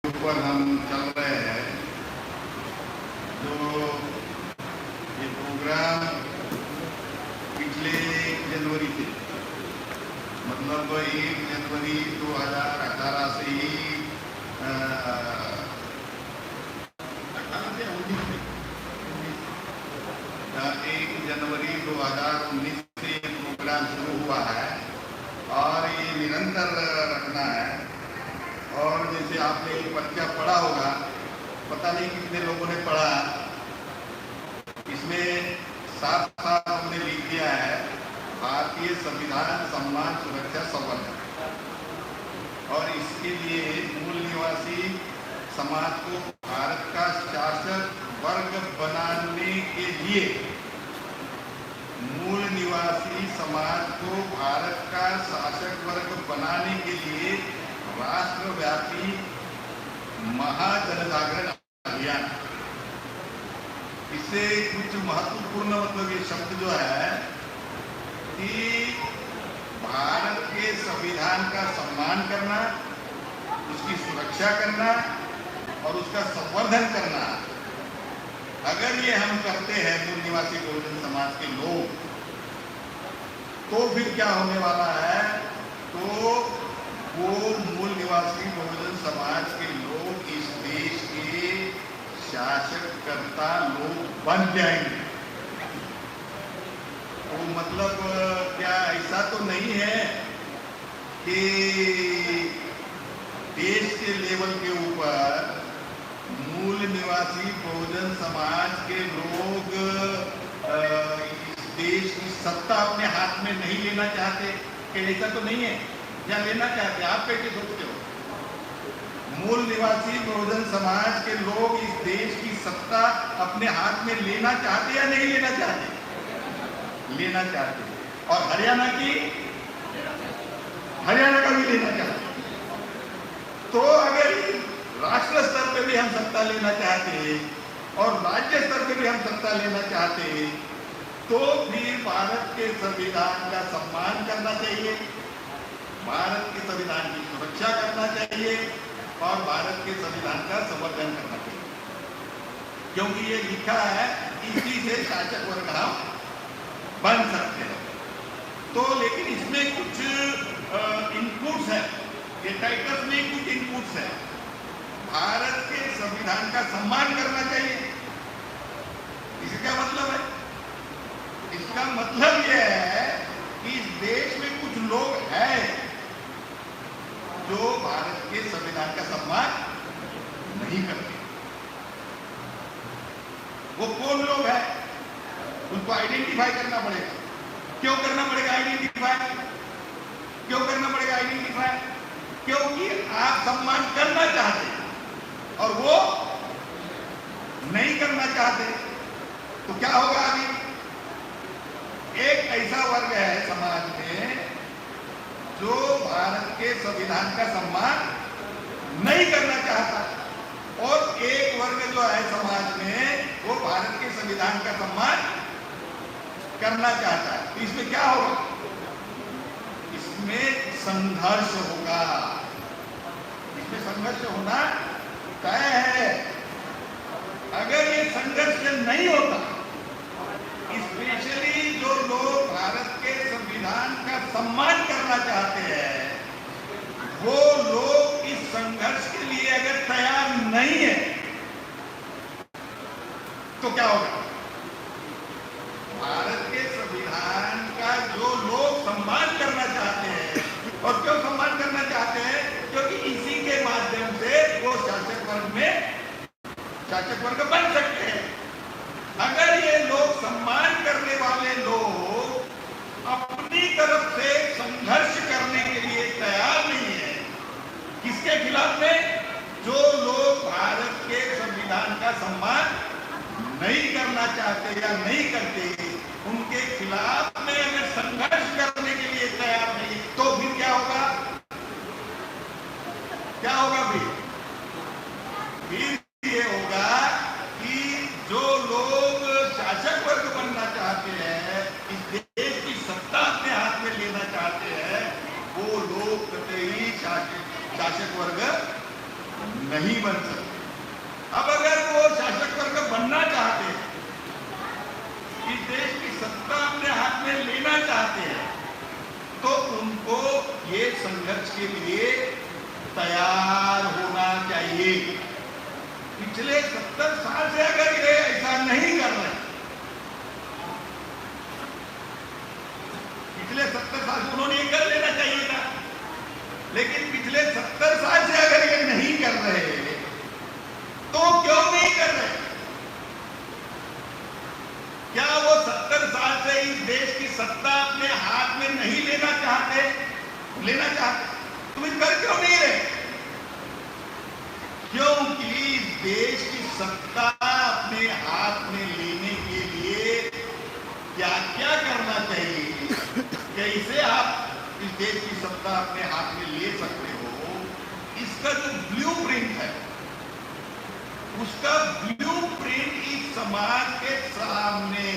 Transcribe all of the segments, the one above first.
ऊपर हम चल रहे हैं, जो ये प्रोग्राम पिछले जनवरी से, मतलब 1 जनवरी 2018 से ही 1 जनवरी 2019 से ये प्रोग्राम शुरू हुआ है और ये निरंतर रखना है। और जैसे आपने एक पर्चा पढ़ा होगा, पता नहीं कितने लोगों ने पढ़ा, इसमें साफ साफ हमने लिख दिया है भारतीय संविधान सम्मान सुरक्षा संवर्धन, और इसके लिए मूल निवासी समाज को भारत का शासक वर्ग बनाने के लिए, मूल निवासी समाज को भारत का शासक वर्ग बनाने के लिए राष्ट्रव्यापी महाजनजागरण अभियान। इससे कुछ महत्वपूर्ण मतलब ये शब्द जो है कि भारत के संविधान का सम्मान करना, उसकी सुरक्षा करना और उसका संवर्धन करना। अगर ये हम करते हैं मूल निवासी बहुजन समाज के लोग, तो फिर क्या होने वाला है, तो वो मूल निवासी बहुजन समाज के लोग इस देश के शासककर्ता लोग बन जाएंगे। तो मतलब क्या ऐसा तो नहीं है कि देश के लेवल के ऊपर मूल निवासी बहुजन समाज के लोग इस देश की सत्ता अपने हाथ में नहीं लेना चाहते? कि ऐसा तो नहीं है, या लेना चाहते? आप कैसे सोचते हो? मूल निवासी बहुजन समाज के लोग इस देश की सत्ता अपने हाथ में लेना चाहते या नहीं लेना चाहते? लेना चाहते। और हरियाणा का भी लेना चाहते। तो अगर राष्ट्र स्तर पे भी हम सत्ता लेना चाहते और राज्य स्तर पे भी हम सत्ता लेना चाहते, तो फिर भारत के संविधान का सम्मान करना चाहिए, भारत के संविधान की सुरक्षा करना चाहिए और भारत के संविधान का संवर्धन करना चाहिए। क्योंकि ये लिखा है इसी से शासक वर्ग हम बन सकते हैं। तो लेकिन इसमें कुछ इनपुट्स है, ये टाइटल्स में कुछ इनपुट्स है। भारत के संविधान का सम्मान करना चाहिए, इसका क्या मतलब है? इसका मतलब यह है कि इस देश में कुछ लोग हैं जो भारत के संविधान का सम्मान नहीं करते। वो कौन लोग हैं? उनको आइडेंटिफाई करना पड़ेगा। क्यों करना पड़ेगा आइडेंटिफाई? क्यों करना पड़ेगा आइडेंटिफाई? क्योंकि आप सम्मान करना चाहते और वो नहीं करना चाहते। तो क्या होगा? अभी एक ऐसा वर्ग है समाज में जो भारत के संविधान का सम्मान नहीं करना चाहता, और एक वर्ग जो है समाज में वो भारत के संविधान का सम्मान करना चाहता है। तो इसमें क्या होगा? इसमें संघर्ष होगा। इसमें संघर्ष होना तय है। अगर ये संघर्ष नहीं होता, स्पेशली जो लोग भारत के संविधान का सम्मान करना चाहते हैं, वो लोग इस संघर्ष के लिए अगर तैयार नहीं है, तो क्या होगा? भारत के संविधान का जो लोग सम्मान करना चाहते हैं, और क्यों सम्मान करना चाहते हैं? क्योंकि इसी के माध्यम से वो शासक वर्ग बन सकते हैं। अगर ये लोग सम्मान करने वाले लोग अपनी तरफ से संघर्ष करने के लिए तैयार नहीं है, किसके खिलाफ में? जो लोग भारत के संविधान का सम्मान नहीं करना चाहते या नहीं करते, उनके खिलाफ में अगर संघर्ष करने के लिए तैयार नहीं, तो फिर क्या होगा? क्या होगा? फिर ये होगा कि जो लोग शासक वर्ग बनना चाहते हैं, इस देश की सत्ता अपने हाथ में लेना चाहते हैं, वो लोग कतई शासक वर्ग नहीं नहीं बन सकते। अब अगर वो शासक वर्ग बनना चाहते हैं, इस देश की सत्ता अपने हाथ में लेना चाहते हैं, तो उनको ये संघर्ष के लिए तैयार होना चाहिए। पिछले 70 साल से अगर ये ऐसा नहीं कर रहे, पिछले 70 साल से उन्होंने ये कर लेना चाहिए था, लेकिन पिछले 70 साल से अगर ये नहीं कर रहे तो क्यों नहीं कर रहे? क्या वो 70 साल से इस देश की सत्ता अपने हाथ में नहीं लेना चाहते? तुम कर क्यों नहीं रहे? क्योंकि इस देश की सत्ता अपने हाथ में लेने के लिए क्या क्या करना चाहिए, कैसे आप इस देश की सत्ता अपने हाथ में ले सकते हो, इसका जो ब्लूप्रिंट है, उसका ब्लूप्रिंट इस समाज के सामने,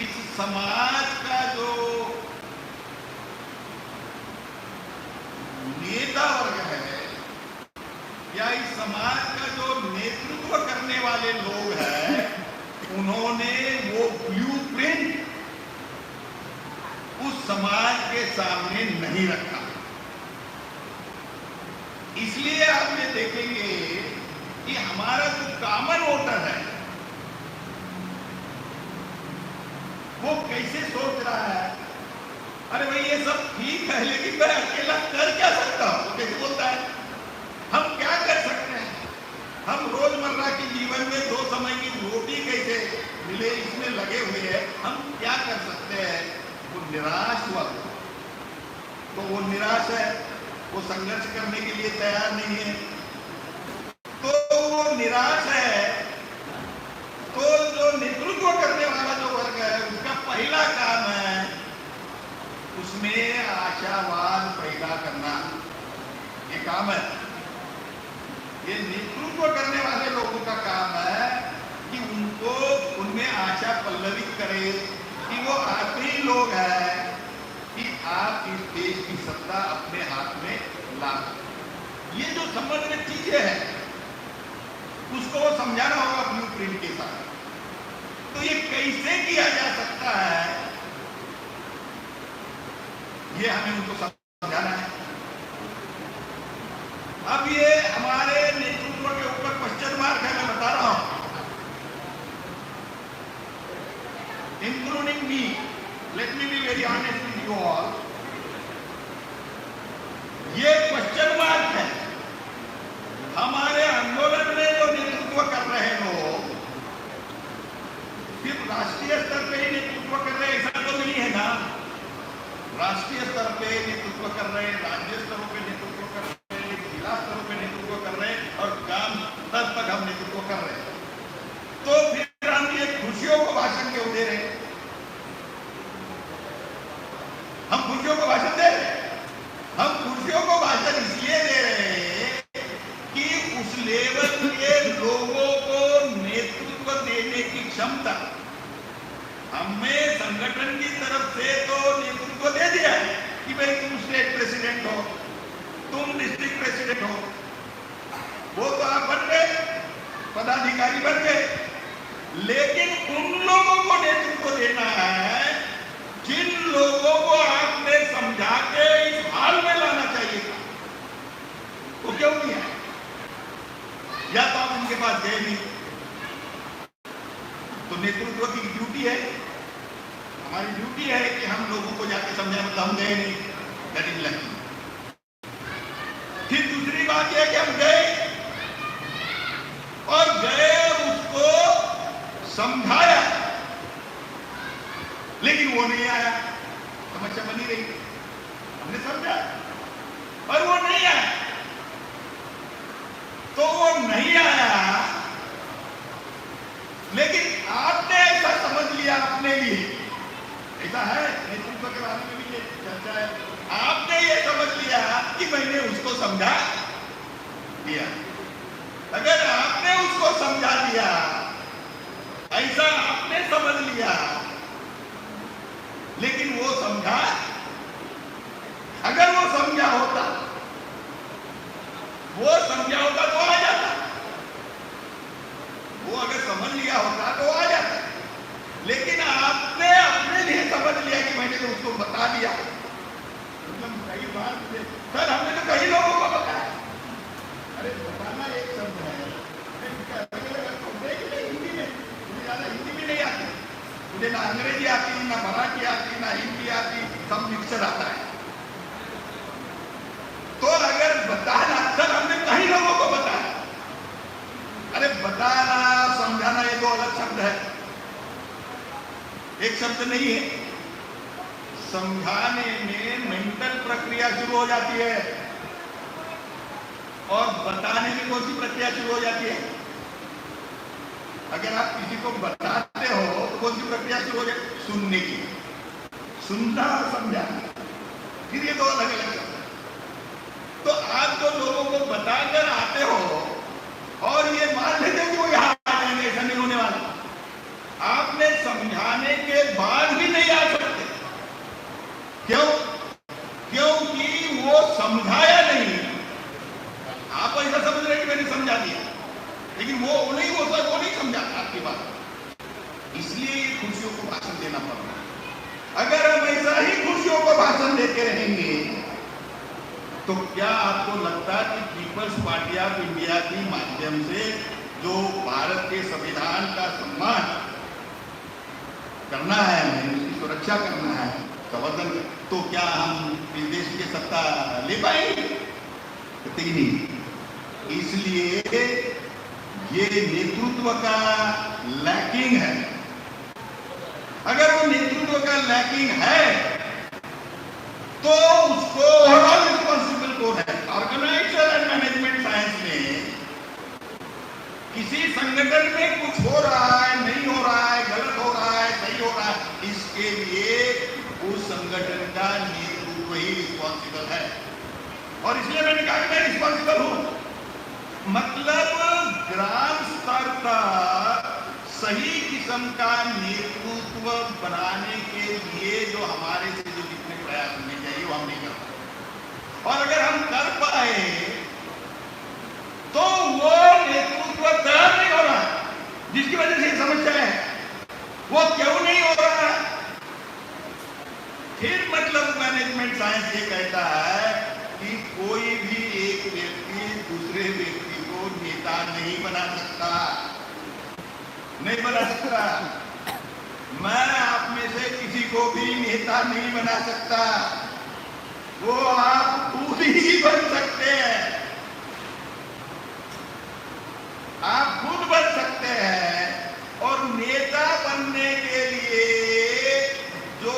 इस समाज का जो नेता वर्ग है या इस समाज का जो नेतृत्व करने वाले लोग हैं, उन्होंने वो ब्लूप्रिंट उस समाज के सामने नहीं रखा। इसलिए आप ये देखेंगे कि हमारा जो कॉमन वोटर है वो कैसे सोच रहा है, अरे भाई ये सब ठीक है, लेकिन मैं अकेला कर क्या सकता हूं? कैसे बोलता है, हम क्या कर सकते हैं? हम रोजमर्रा के जीवन में 2 समय की रोटी कैसे मिले, इसमें लगे हुए हैं, हम क्या कर सकते हैं? वो निराश हुआ, तो वो निराश है, वो संघर्ष करने के लिए तैयार नहीं है, तो वो निराश है। तो जो नेतृत्व करने वाला जो वर्ग है, उसका पहला काम है उसमें आशावाद पैदा करना, ये काम है। ये नेतृत्व करने वाले लोगों का काम है कि उनको उनमें आशा पल्लवित करे कि वो आखिरी लोग हैं कि आप इस देश की सत्ता अपने हाथ में ला। ये जो संबंध में चीजें हैं उसको वो समझाना होगा ब्लूप्रिंट के साथ। तो ये कैसे किया जा सकता है, ये हमें उनको समझाना है। अब ये हमारे नेतृत्व के ऊपर क्वेश्चन मार्क है, मैं बता रहा हूं, including me. Let me be very honest with you all, ये क्वेश्चन मार्क है। हमारे आंदोलन में जो नेतृत्व कर रहे लोग सिर्फ राष्ट्रीय स्तर पे ही नेतृत्व कर रहे ऐसा तो नहीं है ना। राष्ट्रीय स्तर पे नेतृत्व कर रहे, राज्य स्तरों पे नेतृत्व कर रहे, जिला स्तरों पे नेतृत्व कर रहे और ग्राम स्तर तक हम नेतृत्व कर रहे। तो फिर हम ये खुशियों को भाषण क्यों दे रहे? हम खुशियों को भाषण दे रहे, हम खुशियों को भाषण इसलिए दे रहे हैं कि उस लेवल के लोगों को नेतृत्व देने की क्षमता हमें संगठन की तरफ से तो नेतृत्व दे दिया है कि भाई तुम स्टेट प्रेसिडेंट हो, तुम डिस्ट्रिक्ट प्रेसिडेंट हो, वो तो आप बन गए, पदाधिकारी बन गए। लेकिन उन लोगों को नेतृत्व देना है जिन लोगों को आपने समझा के इस हाल में लाना चाहिए था, तो क्यों नहीं है? या तो आप उनके पास गए नहीं। तो नेतृत्व की ड्यूटी है, हमारी ड्यूटी है कि हम लोगों को जाके समझाएं, मतलब हम गए नहीं, दैट इज लकी। फिर दूसरी बात यह कि हम गए और उसको समझाया, लेकिन वो नहीं आया, समस्या बनी रही। हमने समझा और वो नहीं आया, तो वो नहीं आया, लेकिन आपने ऐसा समझ लिया अपने लिए, ऐसा है नेतृत्व के बारे में भी ये चर्चा है, आपने ये समझ लिया कि मैंने उसको समझा दिया। अगर आपने उसको समझा दिया, ऐसा आपने समझ लिया, लेकिन वो समझा, अगर वो समझा होता, वो समझा होता तो आ जाता, वो अगर समझ लिया होता तो आ जाता, लेकिन आपने अपने लिए समझ लिया कि मैंने तो उसको बता दिया। मतलब कई बार सर हमने तो कई लोगों को बताया। अरे बताना एक शब्द है, हिंदी में मुझे ज्यादा हिंदी भी नहीं आती, मुझे ना अंग्रेजी आती, ना मराठी आती, ना हिंदी आती, सब मिक्सर आता है। तो अगर बताना, सर हमने कई लोगों को बताया। अरे बताना समझाना ये दो अलग शब्द है, एक शब्द नहीं है। समझाने में मेंटल प्रक्रिया शुरू हो जाती है और बताने में कौन सी प्रक्रिया शुरू हो जाती है? अगर आप किसी को बताते हो तो कौन सी प्रक्रिया शुरू हो जाती है? सुनने की, सुनना और समझाना, फिर ये दो अलग अलग शब्द। तो आप जो लोगों को बताकर आते हो और ये मान लेते हो कि वो यहां आ जाएंगे, ऐसा नहीं होने वाला। आपने समझाने के बाद भी नहीं आ सकते। क्यों? क्योंकि वो समझाया नहीं। आप ऐसा समझ रहे कि मैंने समझा दिया, लेकिन वो नहीं समझाता आपकी बात। इसलिए ये खुशियों को भाषण देना पड़ रहा है। अगर हम ऐसा ही खुशियों को भाषण देते रहेंगे तो क्या आपको लगता है कि पीपल्स पार्टी ऑफ इंडिया के माध्यम से जो भारत के संविधान का सम्मान करना है, हमें उसकी सुरक्षा करना है, संवर्धन, तो क्या हम इस देश की सत्ता ले पाएंगे? नहीं। इसलिए ये नेतृत्व का लैकिंग है। अगर वो नेतृत्व का लैकिंग है तो उसको ओवरऑल रिस्पॉन्सिबल कौन है? ऑर्गेनाइजेशन एंड मैनेजमेंट साइंस में किसी संगठन में कुछ हो रहा है, नहीं हो रहा है, गलत हो रहा है, सही हो रहा है, इसके लिए उस संगठन का नेतृत्व ही रिस्पॉन्सिबल है। और इसलिए मैंने कहा कि मैं रिस्पॉन्सिबल हूं। मतलब ग्राम स्तर का सही किस्म का नेतृत्व बनाने के लिए जो हमारे से जो जितने प्रयास होने चाहिए वो हम नहीं कर पाए। और अगर हम कर पाए तो वो नेतृत्व तैयार नहीं हो रहा, जिसकी वजह से समस्या है। वो क्यों नहीं हो रहा है? फिर मतलब मैनेजमेंट साइंस ये कहता है कि कोई भी एक व्यक्ति दूसरे व्यक्ति को नेता नहीं बना सकता, नहीं बना सकता। मैं आप में से किसी को भी नेता नहीं बना सकता, वो आप खुद ही बन सकते हैं। आप खुद बन सकते हैं और नेता बनने के लिए जो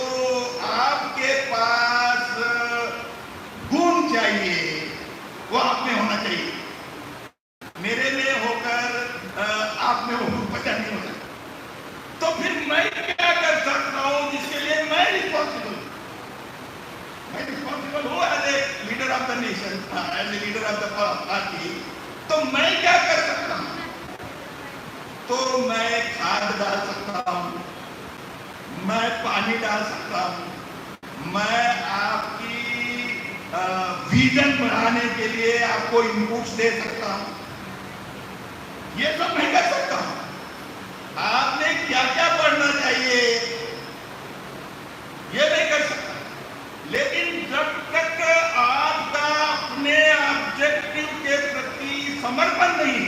आपके पास गुण चाहिए वो आप में होना चाहिए। मेरे में होकर आप में वो गुण पता नहीं हो सकता। तो फिर मैं क्या कर सकता हूं जिसके लिए मैं रिस्पॉन्सिबल हूं? मैं रिस्पॉन्सिबल हूं as a leader of the nation, as a leader of the party. तो मैं क्या कर सकता हूं? तो मैं खाद डाल सकता हूं, मैं पानी डाल सकता हूं, मैं आपकी विजन बढ़ाने के लिए आपको इनपुट्स दे सकता हूं। ये सब मैं कर सकता हूं। आपने क्या क्या पढ़ना चाहिए ये नहीं कर सकता। लेकिन जब तक आपका अपने ऑब्जेक्टिव के प्रति समर्पण नहीं,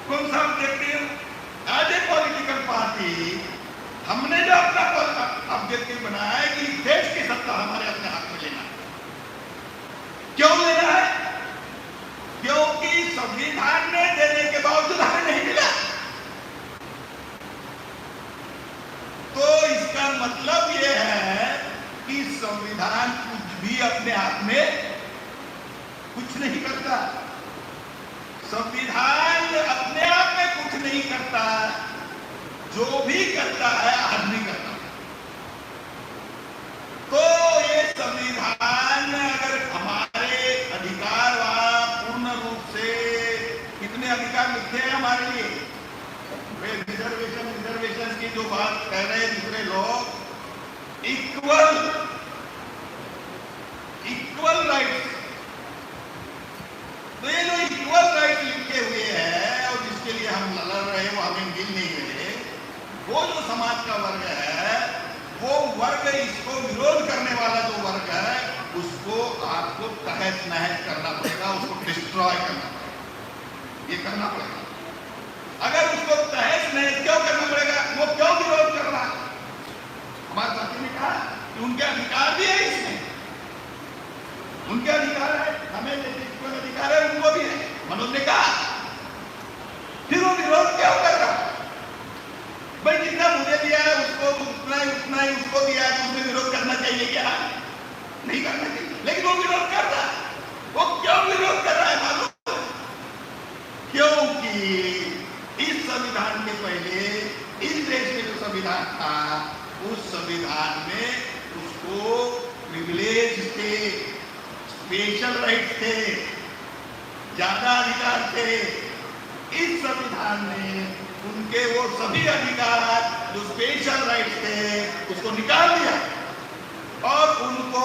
कौन सा objective? As a political party हमने जो अपना ऑब्जेक्टिव बनाया है कि देश की सत्ता हमारे अपने हाथ में लेना। क्यों लेना है? क्योंकि संविधान में देने के बावजूद हमें नहीं मिला। तो इसका मतलब यह है कि संविधान कुछ भी अपने हाथ में कुछ नहीं करता। संविधान अपने आप में कुछ नहीं करता, जो भी करता है आदमी करता है। तो ये संविधान अगर हमारे अधिकार वहां पूर्ण रूप से कितने अधिकार लिखे हैं हमारे लिए? वे रिजर्वेशन की जो बात कह रहे हैं दूसरे लोग, इक्वल राइट्स, तो ये जो इक्वल राइट लिखे हुए हैं और जिसके लिए हम लड़ रहे हैं वो हमें मिल नहीं रहे, वो जो समाज का वर्ग है, वो वर्ग, इसको विरोध करने वाला जो वर्ग है, उसको आपको तहस नहस करना पड़ेगा, उसको डिस्ट्रॉय करना पड़ेगा, ये करना पड़ेगा। अगर उसको तहस नहस क्यों करना पड़ेगा, वो क्यों विरोध कर रहा है? हमारे साथी ने कहा कि उनके अधिकार भी है, इसमें उनके अधिकार है, हमें जैसे अधिकार है उनको भी है। मनोज ने कहा, फिर वो विरोध क्यों कर रहा? भाई जितना मुझे दिया है उसको उतना ही उसको दिया है, उसमें विरोध करना चाहिए क्या? नहीं करना चाहिए, लेकिन वो विरोध कर रहा है। वो क्यों विरोध कर रहा है मालूम? क्योंकि इस संविधान के पहले इस देश में जो संविधान था, उस संविधान में उसको प्रिविलेज थे, स्पेशल राइट थे, ज्यादा अधिकार थे। इस संविधान में उनके वो सभी अधिकार जो स्पेशल राइट थे उसको निकाल दिया और उनको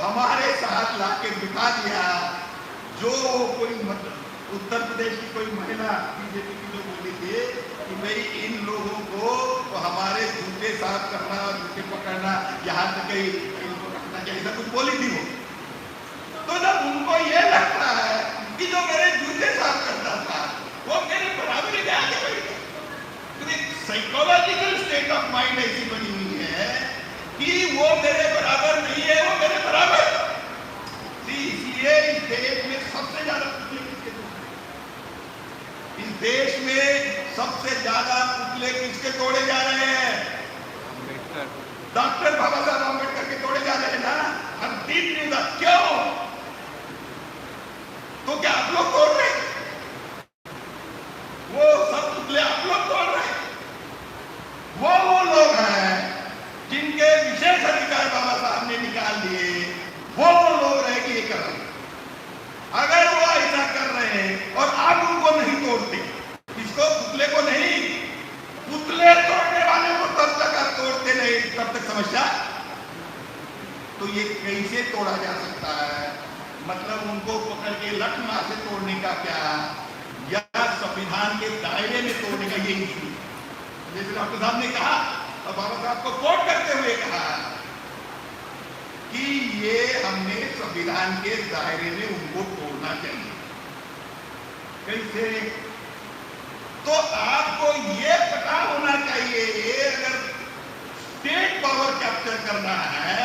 हमारे साथ लाके बिठा दिया। जो कोई उत्तर प्रदेश की कोई महिला बीजेपी की जो बोली थी कि भाई इन लोगों को तो हमारे जूते साफ करना, जूते पकड़ना, यहाँ तक इनको रखना चाहिए, ऐसा कुछ बोली थी वो। तो जब उनको ये लगता है कि जो मेरे जूते साफ करता था वो मेरे बराबरी में आगे बढ़ गया, तो साइकोलॉजिकल स्टेट ऑफ माइंड ऐसी बनी हुई है कि वो मेरे बराबर नहीं है, वो मेरे बराबर। इसलिए इस देश में सबसे ज्यादा पुतले किसके तोड़े? इस देश में सबसे ज्यादा पुतले किसके तोड़े जा रहे हैं? डॉक्टर बाबा साहब अम्बेडकर के तोड़े जा रहे हैं ना। हम डीप न्यूज क्यों? तो क्या आप लोग तोड़ रहे? वो सब पुतले आप लोग तोड़ रहे? वो लोग हैं जिनके विशेष अधिकार बाबा साहब ने निकाल दिए, वो लोग रहे कि ये कर रहे हैं। अगर वो ऐसा कर रहे हैं और आप उनको नहीं तोड़ते, इसको पुतले को नहीं, पुतले तोड़ने वाले को तब तक आप तोड़ते नहीं तब तक समस्या। तो ये कैसे तोड़ा जा सकता है? मतलब उनको पकड़ के लठमार से तोड़ने का क्या, या संविधान के दायरे में तोड़ने का ये इशू? जैसे डॉक्टर साहब ने कहा और बाबा साहब को कोट करते हुए कहा कि ये हमने संविधान के दायरे में उनको तोड़ना चाहिए। कैसे? तो आपको ये पता होना चाहिए, अगर स्टेट पावर कैप्चर करना है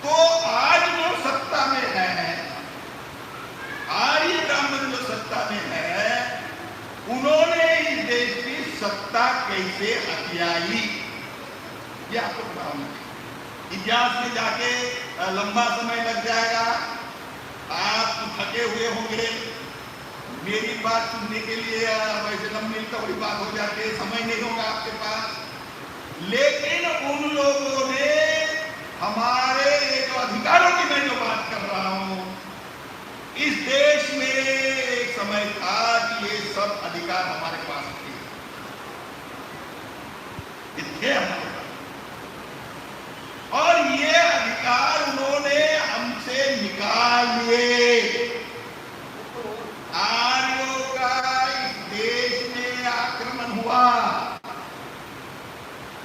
तो आज जो सत्ता में है, आर्य ब्राह्मण जो सत्ता में है, उन्होंने इस देश की सत्ता कैसे हथियाई, ये आपको पता होना चाहिए। इतिहास में जाके लंबा समय लग जाएगा, आप थके हुए होंगे, मेरी बात सुनने के लिए वैसे लंबी कबड़ी बात हो जाती है, समय नहीं होगा आपके पास। लेकिन उन लोगों ने हमारे जो अधिकारों की मैं जो बात कर रहा हूं, इस देश में एक समय था कि ये सब अधिकार हमारे पास थे, हमारे पास, और ये अधिकार उन्होंने हमसे निकाल लिए। आर्यों का इस देश में आक्रमण हुआ,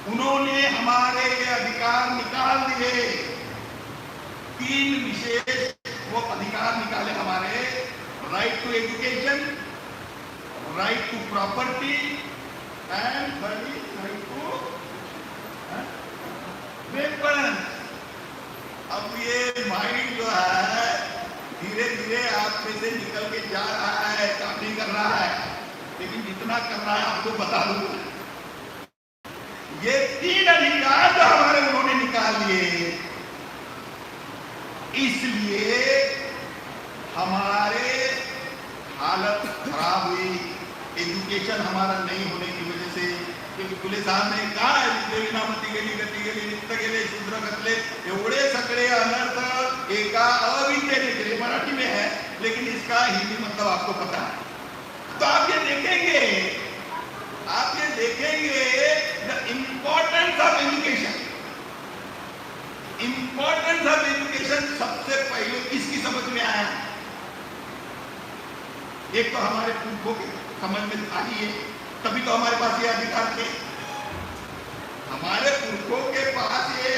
उन्होंने हमारे ये अधिकार निकाल दिए। 3 विशेष वो अधिकार निकाले हमारे: right to education, right to property and right to weapon. अब ये माइंड जो है धीरे धीरे आप में से निकल के जा रहा है, काम नहीं कर रहा है, लेकिन जितना कर रहा है आपको बता दूं, ये 3 अधिकार जो हमारे उन्होंने निकाल लिए, इसलिए हमारे हालत खराब हुई। एजुकेशन हमारा नहीं होने की वजह से, क्योंकि पुलिस साहब ने कहा है विनामती गेली गती गेली नित्य गेले शूद्र घटले, एवढे सगळे अनर्थ एका अविद्येने केले। मराठी में है लेकिन इसका हिंदी मतलब आपको पता है। तो आप ये देखेंगे the importance of education. Importance of education सबसे पहले किसकी समझ में आया? एक तो हमारे पुरखों के समझ में था ही है, तभी तो हमारे पास ये अधिकार थे। हमारे पुरखों के पास ये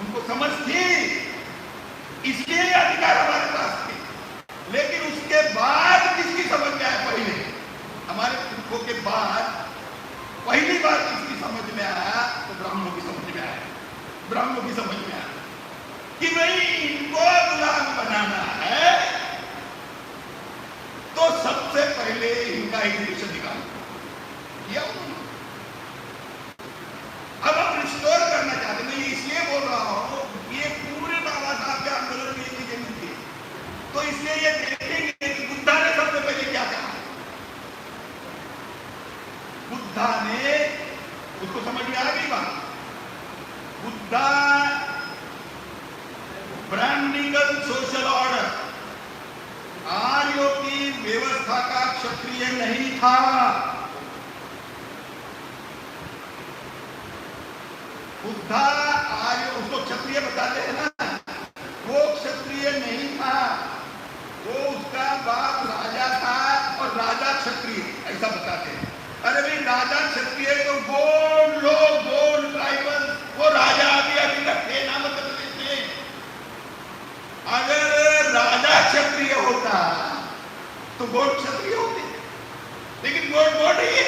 उनको समझ थी, इसलिए ये अधिकार हमारे पास थे। लेकिन उसके बाद किसकी समझ में आया? पहले हमारे पुरखों के बाद पहली बार किसकी समझ में आया? तो ब्राह्मणों की समझ में आया। ब्राह्मणों की समझ में आया कि नहीं, इनको गुलाम बनाना है तो सबसे पहले इनका एजुकेशन निकालो। या अब हम रिस्टोर करना चाहते हैं। मैं इसलिए बोल रहा हूं, ये पूरे बाबा साहब के आंदोलन में ये चीजें मिलती है, तो इसलिए ये देखेंगे कि बुद्धा ने सबसे पहले क्या कहा। बुद्धा ने, उसको समझ में आ गई बात। बुद्धा ब्राह्मणिकल सोशल ऑर्डर, आर्यों की व्यवस्था का क्षत्रिय नहीं था। बुद्धा आर्य, उसको क्षत्रिय बताते हैं ना, वो क्षत्रिय नहीं था। वो उसका बाप राजा था और राजा क्षत्रिय, ऐसा बताते हैं। अरे भाई, राजा क्षत्रिय तो गोंड लोग, गोंड ट्राइबल, वो राजा अभी तक थे ना मध्य प्रदेश में। अगर राजा क्षत्रिय होता तो गोंड क्षत्रिय होते, लेकिन गोंड गोंड ही है।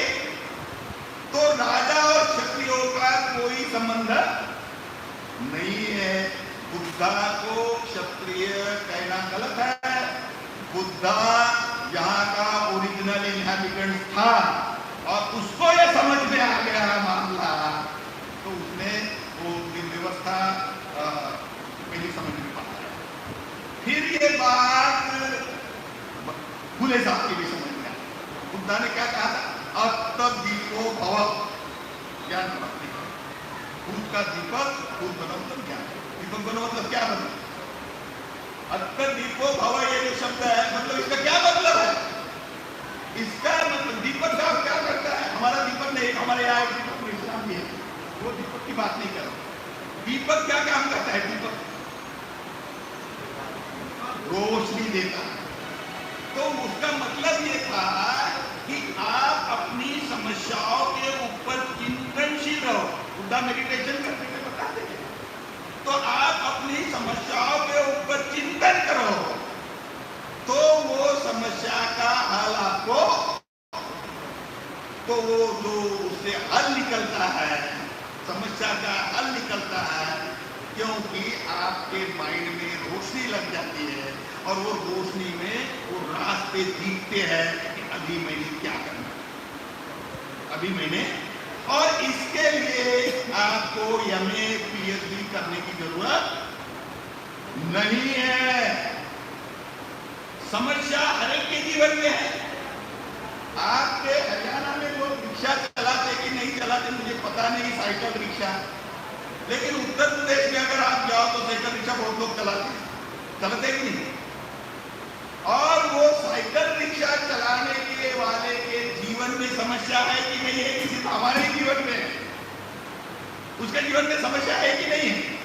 तो राजा और क्षत्रियों का कोई संबंध नहीं है। बुद्धा को क्षत्रिय कहना गलत है। बुद्धा यहाँ का ओरिजिनल इनहैबिटेंट था और उसको ये समझ में आ गया मामला, तो उसने वो व्यवस्था पहले समझ में पाया। फिर ये बात भूले साहब की भी समझ में आई। बुद्धा ने क्या कहा था? अत्तदीपो भव, ज्ञान प्राप्ति करो। भूत का दीपक, भूत बनो मतलब ज्ञान, दीपक बनो मतलब क्या बनो? अत्तदीपो भव, ये जो शब्द है, मतलब इसका क्या मतलब है? इसका मतलब दीपक साहब क्या करता है? हमारा दीपक नहीं, हमारे यहाँ एक दीपक इस्लाम भी है, वो दीपक की बात नहीं करो। दीपक क्या काम करता है? दीपक रोशनी देता है। तो उसका मतलब ये था कि आप अपनी समस्याओं के ऊपर चिंतनशील रहो। बुद्धा मेडिटेशन करने में बताते हैं। तो आप अपनी समस्याओं के ऊपर चिंतन करो, तो वो समस्या का हल आपको, तो वो जो उससे हल निकलता है, समस्या का हल निकलता है, क्योंकि आपके माइंड में रोशनी लग जाती है और वो रोशनी में वो रास्ते दिखते हैं कि अभी मैंने क्या करना, अभी मैंने। और इसके लिए आपको एमए पीएचडी करने की जरूरत नहीं है। समस्या हर एक के जीवन में है। आपके हरियाणा में लोग रिक्शा चलाते कि नहीं चलाते मुझे पता नहीं, साइकिल रिक्शा, लेकिन उत्तर प्रदेश में अगर आप जाओ तो साइकिल रिक्शा बहुत लोग चलाते कि नहीं। और वो साइकिल रिक्शा चलाने के वाले के जीवन में समस्या है कि नहीं है? किसी हमारे जीवन में, उसके जीवन में समस्या है कि नहीं है?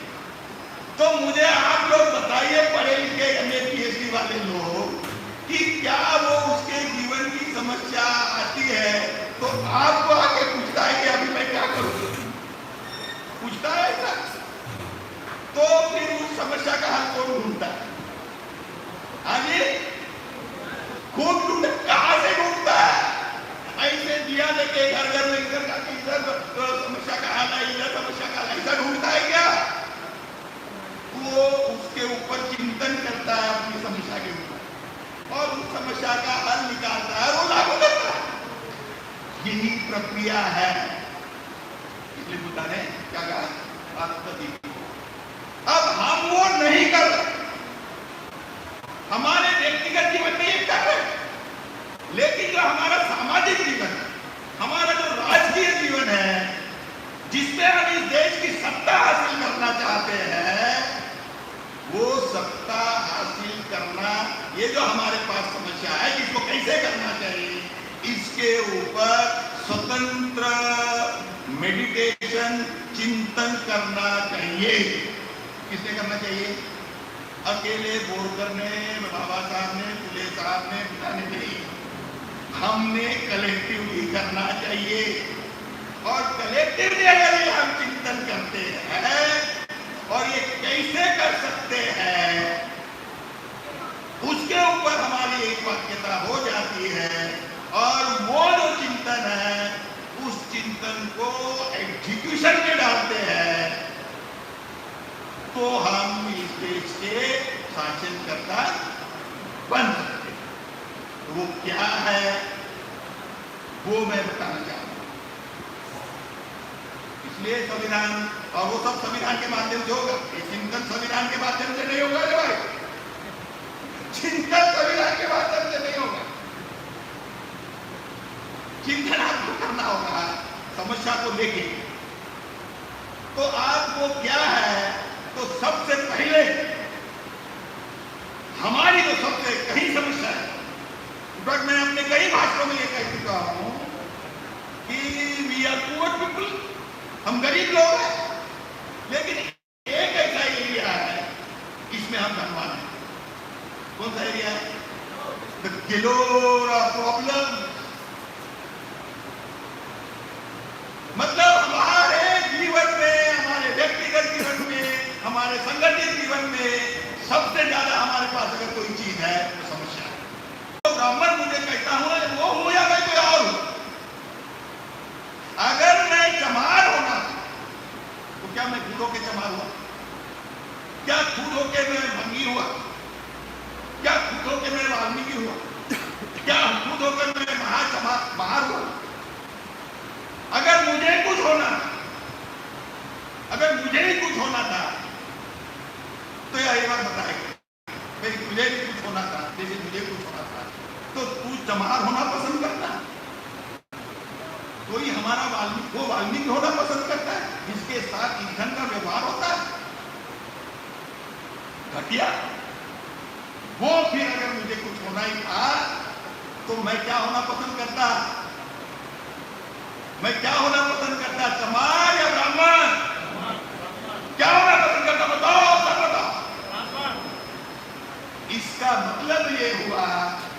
तो मुझे आप लोग बताइए, पढ़े लिखे एमए पीएचडी वाले लोग, कि क्या वो उसके जीवन की समस्या आती है तो आपको आके पूछता है कि अभी मैं क्या करूं? पूछता है ऐसा? तो फिर उस समस्या का हल कौन ढूंढता है? आगे खूब ढूंढे, कहां से ढूंढता है? ऐसे दिया लेके घर घर में इधर का इधर समस्या का हल है, इधर समस्या का हल, ऐसा ढूंढता है क्या? वो उसके ऊपर चिंतन करता है, अपनी समस्या के ऊपर, और उस समस्या का हल निकालता है, वो लागू करता है। यही प्रक्रिया है। इसलिए बुद्धा ने क्या कहा? अब हम वो नहीं कर रहे, हमारे व्यक्तिगत जीवन में ये कर रहे, लेकिन जो हमारा सामाजिक जीवन है, हमारा जो राजकीय जीवन है, जिसमें हम इस देश की सत्ता हासिल करना चाहते हैं, वो सत्ता हासिल करना, ये जो हमारे पास समस्या है, इसको कैसे करना चाहिए, इसके ऊपर स्वतंत्र मेडिटेशन, चिंतन करना चाहिए। किसने करना चाहिए? अकेले बोरकर ने, बाबा साहब ने, फुले साहब ने, पिता ने नहीं। हमने कलेक्टिवली करना चाहिए। और कलेक्टिवली अगर ये हम चिंतन करते हैं और ये कैसे कर सकते हैं, उसके ऊपर हमारी एक वाक्यता हो जाती है। और वो जो चिंतन है, उस चिंतन को एग्जीक्यूशन में डालते हैं, तो हम इस देश के शासनकर्ता बन सकते हैं। तो वो क्या है, वो मैं बताना चाहूंगा। इसलिए संविधान, और वो सब संविधान के माध्यम से होगा, ये चिंतन संविधान के माध्यम से नहीं होगा रे भाई, चिंतन संविधान के माध्यम से नहीं होगा। चिंतन आपको करना होगा समस्या को लेके। तो आपको क्या है, तो सबसे पहले हमारी जो सबसे कई समस्या है, बट मैं अपने कई भाषणों में ये कह चुका हूं कि वी आर पुअर पीपल, हम गरीब लोग हैं, लेकिन एक ऐसा एरिया है इसमें हम धनवान हैं। कौन सा एरिया है? द गिलोरा प्रॉब्लम। मतलब हमारे जीवन में, हमारे व्यक्तिगत जीवन में, हमारे संगठित जीवन में सबसे ज्यादा हमारे पास अगर कोई चीज है तो समस्या है। तो ब्राह्मण मुझे कहता हूं, वो हूं या मैं कोई और हूं। अगर मैं चमार होना तो क्या मैं खुद होके चमार हुआ? क्या खुद होके मैं भंगी हुआ? क्या खुद होके मैं वाल्मीकि हुआ? क्या खुद होकर मैं महार हुआ? अगर मुझे कुछ होना, अगर मुझे ही कुछ होना था तो यह एक बार बताएगा, भाई तुझे भी कुछ होना था जैसे मुझे कुछ होना था, तो तू चमार होना पसंद करता? कोई हमारा वाल्मीकि होना पसंद करता है जिसके साथ ईंधन का व्यवहार होता है? घटिया। वो फिर अगर मुझे कुछ होना ही था तो मैं क्या होना पसंद करता? मैं क्या होना पसंद करता, चमार या ब्राह्मण? क्या होना पसंद करता? बताओ, सब बताओ। इसका मतलब ये हुआ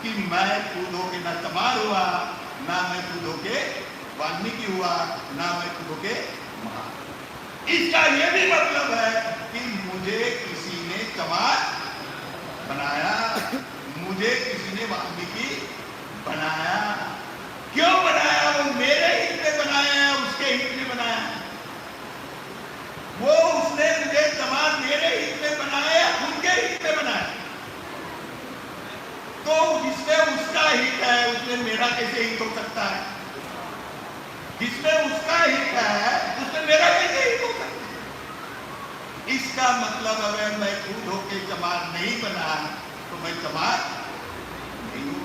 कि मैं खुद होके ना चमार हुआ, ना मैं खुद होके वाल्मीकि हुआ, ना मैं खुद होके महार। इसका ये भी मतलब है कि मुझे किसी ने चमार बनाया, मुझे किसी ने वाल्मीकि बनाया। क्यों बनाया? वो मेरे हित में बनाया, उसके हित में बनाया। वो उसने मुझे चमार मेरे हित में बनाया, उनके हित में बनाया। तो जिसमें उसका हित है उसमें मेरा कैसे हित हो सकता है? जिसमें उसका हित है उसमें मेरा कैसे हित हो सकता है? इसका मतलब अगर मैं खुद होके चमार नहीं बना तो मैं चमार नहीं हूं,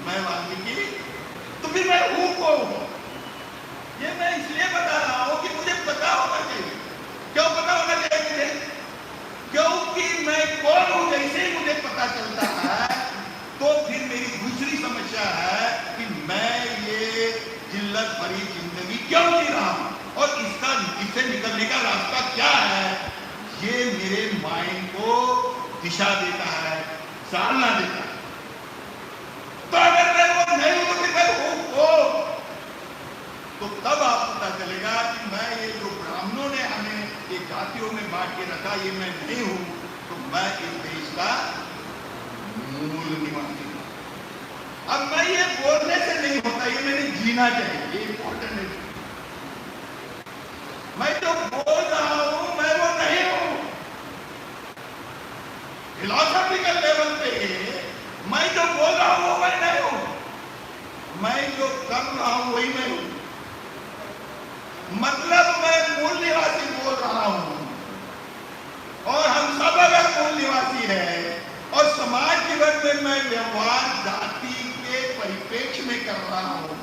मैं वाल्मीकि, तो फिर मैं हूं कौन? ये मैं इसलिए बता रहा हूं कि मुझे पता होना चाहिए। क्यों पता होना चाहिए मुझे? क्योंकि मैं कौन हूं जैसे ही मुझे पता चलता है तो फिर मेरी दूसरी समस्या है कि मैं ये जिल्लत भरी जिंदगी क्यों जी रहा हूं और इससे निकलने का रास्ता क्या है, ये मेरे माइंड को दिशा देता है, चालना देता है। तो अगर मैं वो नहीं हूं तो फिर मैं हूं कौन? तो तब आपको पता चलेगा कि मैं ये जो ब्राह्मणों ने हमें ये जातियों में बांट के रखा, ये मैं नहीं हूं, तो मैं इस देश का मूल निवासी हूं। अब मैं ये बोलने से नहीं होता, ये मैंने जीना चाहिए, ये इंपॉर्टेंट है। मैं जो बोल रहा हूं मैं वो नहीं हूं। फिलॉसफिकल लेवल पे मैं जो बोल रहा हूं वो मैं नहीं हूं, मैं जो कर रहा हूं वही मैं हूं। मतलब मैं मूल निवासी बोल रहा हूं, और हम सब अगर मूल निवासी है और समाज जीवन में मैं व्यवहार जाति के परिप्रेक्ष्य में कर रहा हूं,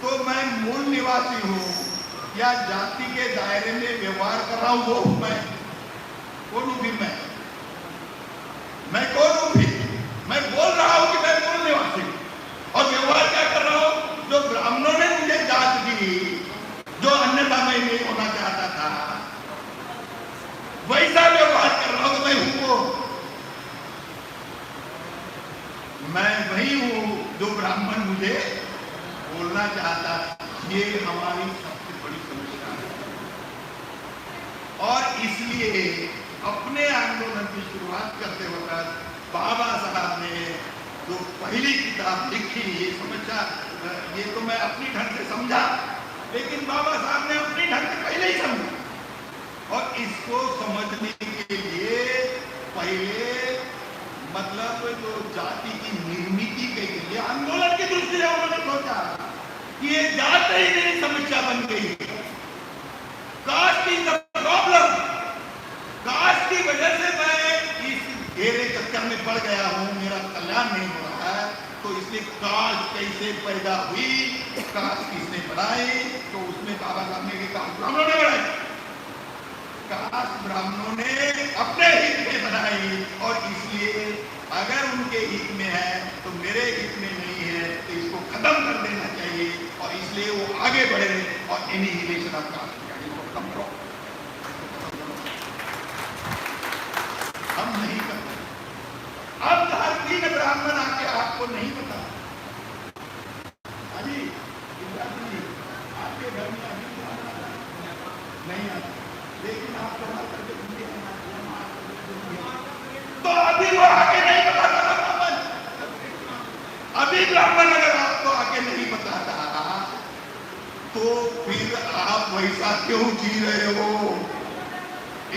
तो मैं मूल निवासी हूं या जाति के दायरे में व्यवहार कर रहा हूं, वो मैं कौन हूं? फिर मैं कौन हूं? फिर मैं बोल रहा हूं कि मैं मूल निवासी हूं और व्यवहार क्या कर रहा हूं? जो ब्राह्मणों ने मुझे जात दी, जो अन्यथा मैं नहीं होना चाहता था, वैसा व्यवहार कर रहा हूं। तो मैं हूं कौन? मैं वही हूं जो ब्राह्मण मुझे बोलना चाहता, ये हमारी सबसे बड़ी समस्या है। और इसलिए अपने आंदोलन की शुरुआत करते वक्त बाबा साहब ने जो पहली किताब लिखी, ये समस्या ये तो मैं अपनी ढंग से समझा, लेकिन बाबा साहब ने अपनी ढंग से पहले ही समझा। और इसको समझने के लिए पहले मतलब जो जाति की निर्मित गई, ये आंदोलन की दृष्टि से उन्होंने सोचा कि ये जात ही मेरी समस्या बन गई है। Caste is the problem, caste की वजह से मैं इस घेरे चक्कर में पड़ गया हूं, मेरा कल्याण नहीं हो रहा है। तो इसलिए कास्ट कैसे पैदा हुई, कास्ट किसने बनाई, तो उसमें बाबा साहब ने कास्ट ब्राह्मणों ने बनाई, कास्ट ब्राह्मणों ने अपने हित में बनाई। और इसलिए अगर उनके हित में है तो मेरे हित में नहीं है, तो इसको खत्म कर देना चाहिए। और इसलिए वो आगे बढ़े और एनिहिलेशन ऑफ कास्ट खत्म करो। हम नहीं करते। अब हर 3 ब्राह्मण आके आपको नहीं बता, अभी आपके घर में अभी नहीं आता, लेकिन आप जमा करके तो अभी वो आगे नहीं बताता ब्राह्मण। अभी ब्राह्मण अगर आपको आगे नहीं बताता तो फिर आप वैसा क्यों जी रहे हो?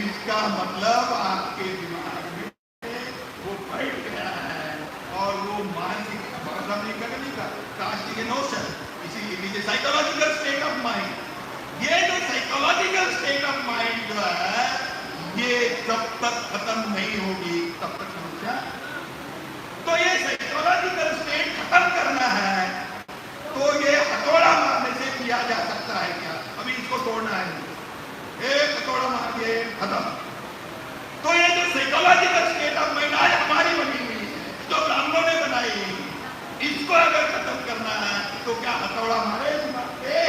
इसका मतलब आपके दिमाग में वो बैठ गया है और वो मानसिक कास्ट के नोशन, इसीलिए साइकोलॉजिकल स्टेट ऑफ माइंड। ये जो साइकोलॉजिकल स्टेट ऑफ माइंड जो है, ये जब तक खत्म नहीं होगी तब तक समस्या। तो ये साइकोलॉजिकल स्टेट खत्म करना है, तो ये हथौड़ा मारने से किया जा सकता है क्या? अभी इसको तोड़ना है, एक हथौड़ा मार के खत्म। तो ये जो साइकोलॉजिकल स्टेट ऑफ माइंड आज हमारी बनी हुई है, जो ब्राह्मणों ने बनाई, इसको अगर खत्म करना है तो क्या हथौड़ा मारे दिमाग पे?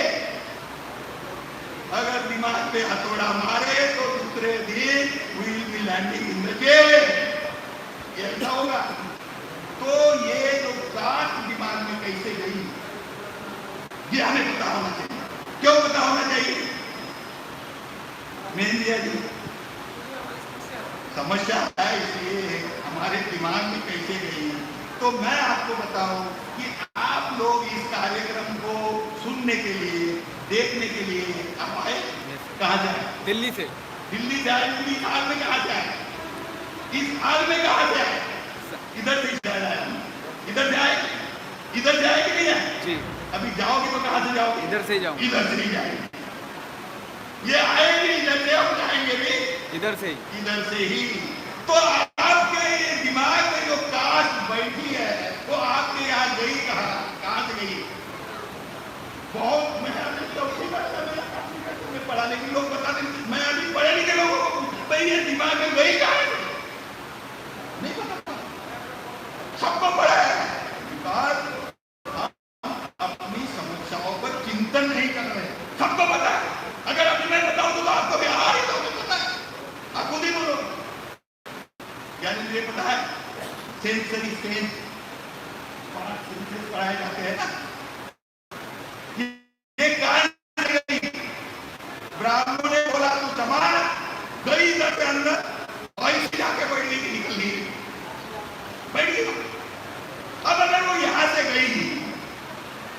अगर दिमाग पे हथौड़ा मारे तो दूसरे दिन will be landing in the jail, ये ऐसा होगा। तो ये जो कास्ट दिमाग में कैसे गई, ये हमें पता होना चाहिए। क्यों पता होना चाहिए? मेहंदिया जी समस्या है, इसलिए हमारे दिमाग में कैसे गई। तो मैं आपको बताऊं कि आप लोग इस कार्यक्रम को सुनने के लिए, देखने के लिए आप आए कहां जाए? दिल्ली से। दिल्ली से आए, इस हाल में कहां जाए? इस हाल में कहां से आए? इधर से जाए, इधर से आए, इधर से आए कि नहीं आए? जी। अभी जाओगे तो कहां से जाओगे? इधर से जाओ। इधर से नहीं जाएंगे, ये आएंगे इधर से, हम जाएंगे भी इधर से ही, इधर से ही। तो आपके ये दिमाग में जो कास्ट बैठी है, वो आपके यहाँ गई कहां से गई? बहुत मैं अभी चौथी में पढ़ा, लेकिन लोग बताते मैं अभी पढ़े लिखे लोगों को भाई ये दिमाग में गई कहां से? नहीं पता, सबको पढ़ा है। अपनी समस्याओं पर चिंतन नहीं कर रहे, सबको पता है। अगर अभी मैं बताऊं तो आपको भी आ रही तो पता है, आप खुद ही बोलो। यानी मुझे पता है सेंसरी सेंस पढ़ाए जाते हैं ना, ये कान से गई, ब्राह्मण ने बोला तू जमाना गई इधर के अंदर, ऐसी जाके बैठ गई, निकल नहीं बैठ गई। अब अगर वो यहां से गई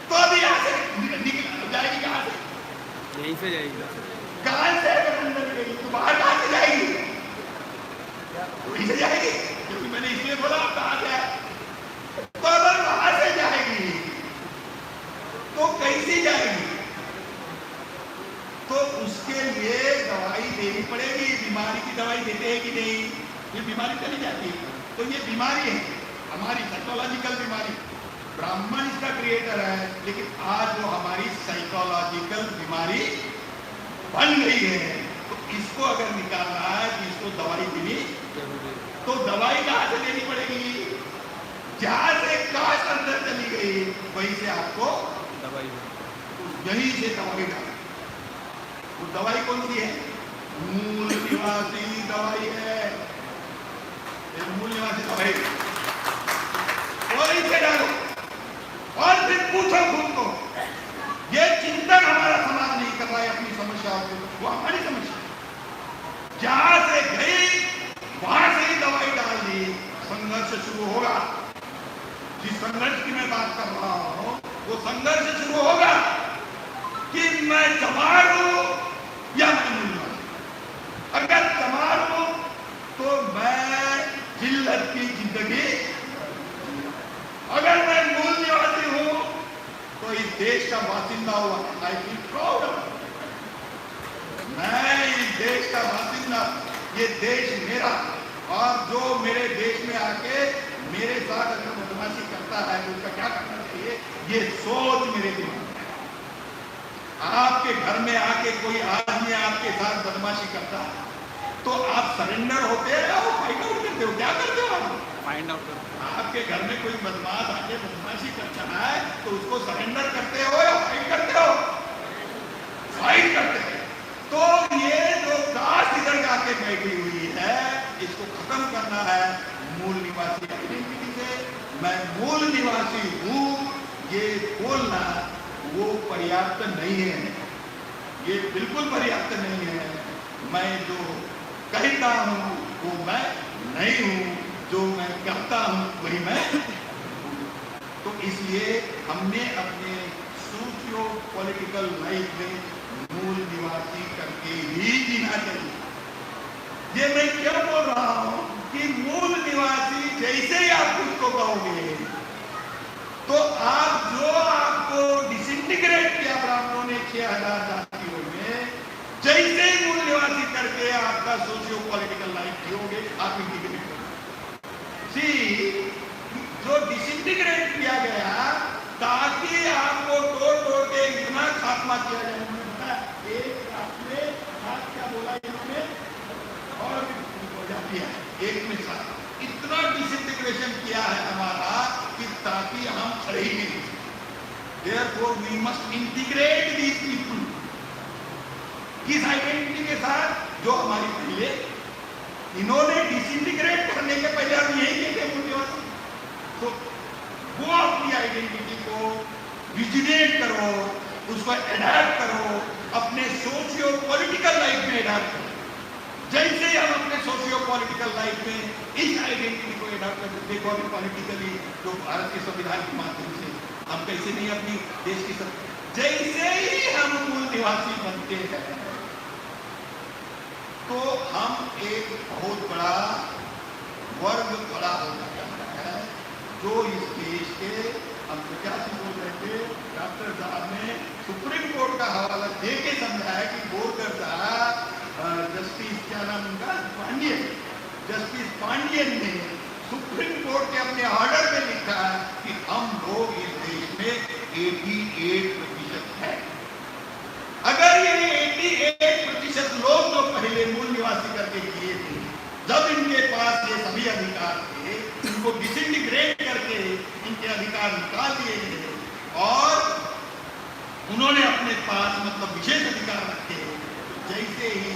तो अभी यहां से निकल जाएगी कहां से? यहीं से जाएगी। कान से अगर अंदर गई तो बाहर कहां से जाएगी? वहीं से जाएगी, क्योंकि मैंने इसलिए बोला आप कहां से आए। तो अगर वहां से जाएगी तो कैसे जाएगी? तो उसके लिए दवाई देनी पड़ेगी। बीमारी की दवाई देते हैं कि नहीं? ये बीमारी चली जाती है, तो ये बीमारी है हमारी साइकोलॉजिकल बीमारी। ब्राह्मण इसका क्रिएटर है, लेकिन आज वो हमारी साइकोलॉजिकल बीमारी बन गई है। तो इसको अगर निकालना है कि इसको दवाई देनी, तो दवाई कहां से देनी पड़ेगी? जहां से कास्ट अंदर चली गई वहीं से आपको दवाई, यहीं से दवाई डाल। वो दवाई कौन सी है? मूल निवासी दवाई है, मूल निवासी दवाई वहीं से डालो। पूछो खुद को, ये चिंतन हमारा समाज नहीं कर रहा है अपनी समस्याओं को, वो हमारी समस्या है। जहां से गई वहां से ही दवाई डाल दी, संघर्ष शुरू होगा। जिस संघर्ष की मैं बात कर रहा हूं वो संघर्ष शुरू होगा कि मैं चमार हूं या मैं मूल निवासी। अगर चमार हूं तो मैं जिल्लत की जिंदगी, अगर मैं मूल निवासी हूं तो इस देश का बासिंदा हुआ आई फील प्राउड। मैं इस देश का बासिंदा, ये देश मेरा, और जो मेरे देश में आके मेरे साथ अगर बदमाशी करता है तो उसका क्या करना चाहिए, ये सोच मेरे दिमाग में है। आपके घर में आके कोई आदमी आपके साथ बदमाशी करता है तो आप सरेंडर होते हैं या फाइट आउट करते हो, क्या करते हो आप? फाइंड आउट करते आपके घर में कोई बदमाश आके बदमाशी करता है तो उसको सरेंडर करते हो या फाइट करते हो? फाइट करते हैं। तो ये जो कास्ट इधर जाके बैठी हुई है, इसको खत्म करना है मूल निवासी आइडेंटिटी से। मैं मूल निवासी हूं ये बोलना वो पर्याप्त नहीं है, ये बिल्कुल पर्याप्त नहीं है। मैं जो कहता हूं वो मैं नहीं हूं, जो मैं कहता हूं वही मैं हूं। तो इसलिए हमने अपने सोशियो पॉलिटिकल लाइफ में मूल निवासी करके ही जीना चाहिए। ये मैं क्यों बोल रहा हूं कि मूल निवासी जैसे ही आप खुद को कहोगे तो आप जो आपको डिसइंटीग्रेट किया ब्राह्मणों ने 6000 जातियों में, जैसे ही मूल निवासी करके आपका सोशियो पॉलिटिकल लाइफ जियोगे आप इंटीग्रेट करोगे। सी जो डिसइंटीग्रेट किया गया ताकि आपको तोड़ तोड़ के इतना खात्मा किया जाए। एक आपने क्या बोला इन्होंने, और हो जाती है एक में साथ इतना डिसइंटीग्रेशन किया है हमारा कि ताकि हम खड़े ही नहीं। Therefore we must integrate these people किस आइडेंटिटी के साथ जो हमारी पहले इन्होंने डिसइंटीग्रेट करने के पहले हम यही कहते हैं। तो वो अपनी आइडेंटिटी को विजिनेट करो, उसको एडैप्ट करो, अपने सोशियो पॉलिटिकल लाइफ में एडैप्ट करो। जैसे हम अपने सोशियो पॉलिटिकल लाइफ में इस आइडेंटिटी को एडॉप्ट करते, देखो अभी पॉलिटिकली जो भारत के संविधान के माध्यम से हम कैसे नहीं अपनी देश की सब, जैसे ही हम मूल निवासी बनते हैं तो हम एक बहुत बड़ा वर्ग बड़ा हो जाता है जो इस देश के, हम प्रत्याशी बोल रहे थे, डॉक्टर साहब ने सुप्रीम कोर्ट का हवाला दे के समझाया कि बोलकर साहब जस्टिस क्या नाम उनका, पांडियन, जस्टिस पांडियन ने सुप्रीम कोर्ट के अपने ऑर्डर में लिखा कि हम लोग इस देश में 88% है। अगर ये 88% लोग जो पहले मूल निवासी करके किए थे, जब इनके पास ये सभी अधिकार थे, इनको डिसइंटीग्रेट करके इनके अधिकार निकाल दिए गए और उन्होंने अपने पास मतलब विशेष अधिकार रखे, जैसे ही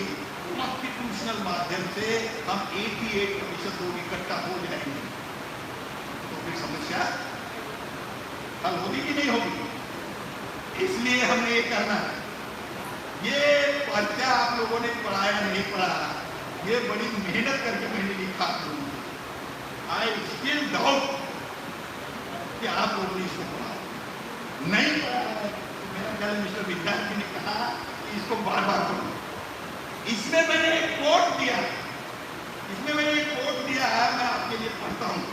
कॉन्स्टिट्यूशनल माध्यम से हम 88% लोग इकट्ठा हो जाएंगे तो फिर समस्या हल होगी कि नहीं होगी। इसलिए हमें ये करना है। ये पर्चा आप लोगों ने पढ़ाया नहीं पढ़ा, ये बड़ी मेहनत करके मैंने लिखा। आई स्टिल डाउट कि आप लोगों ने इसको पढ़ा नहीं पढ़ा। मेरा कल मिस्टर विद्यार्थी ने कहा कि इसको बार बार पढ़ो। इसमें मैंने एक कोट दिया है, इसमें मैंने एक कोट दिया है, मैं आपके लिए पढ़ता हूं।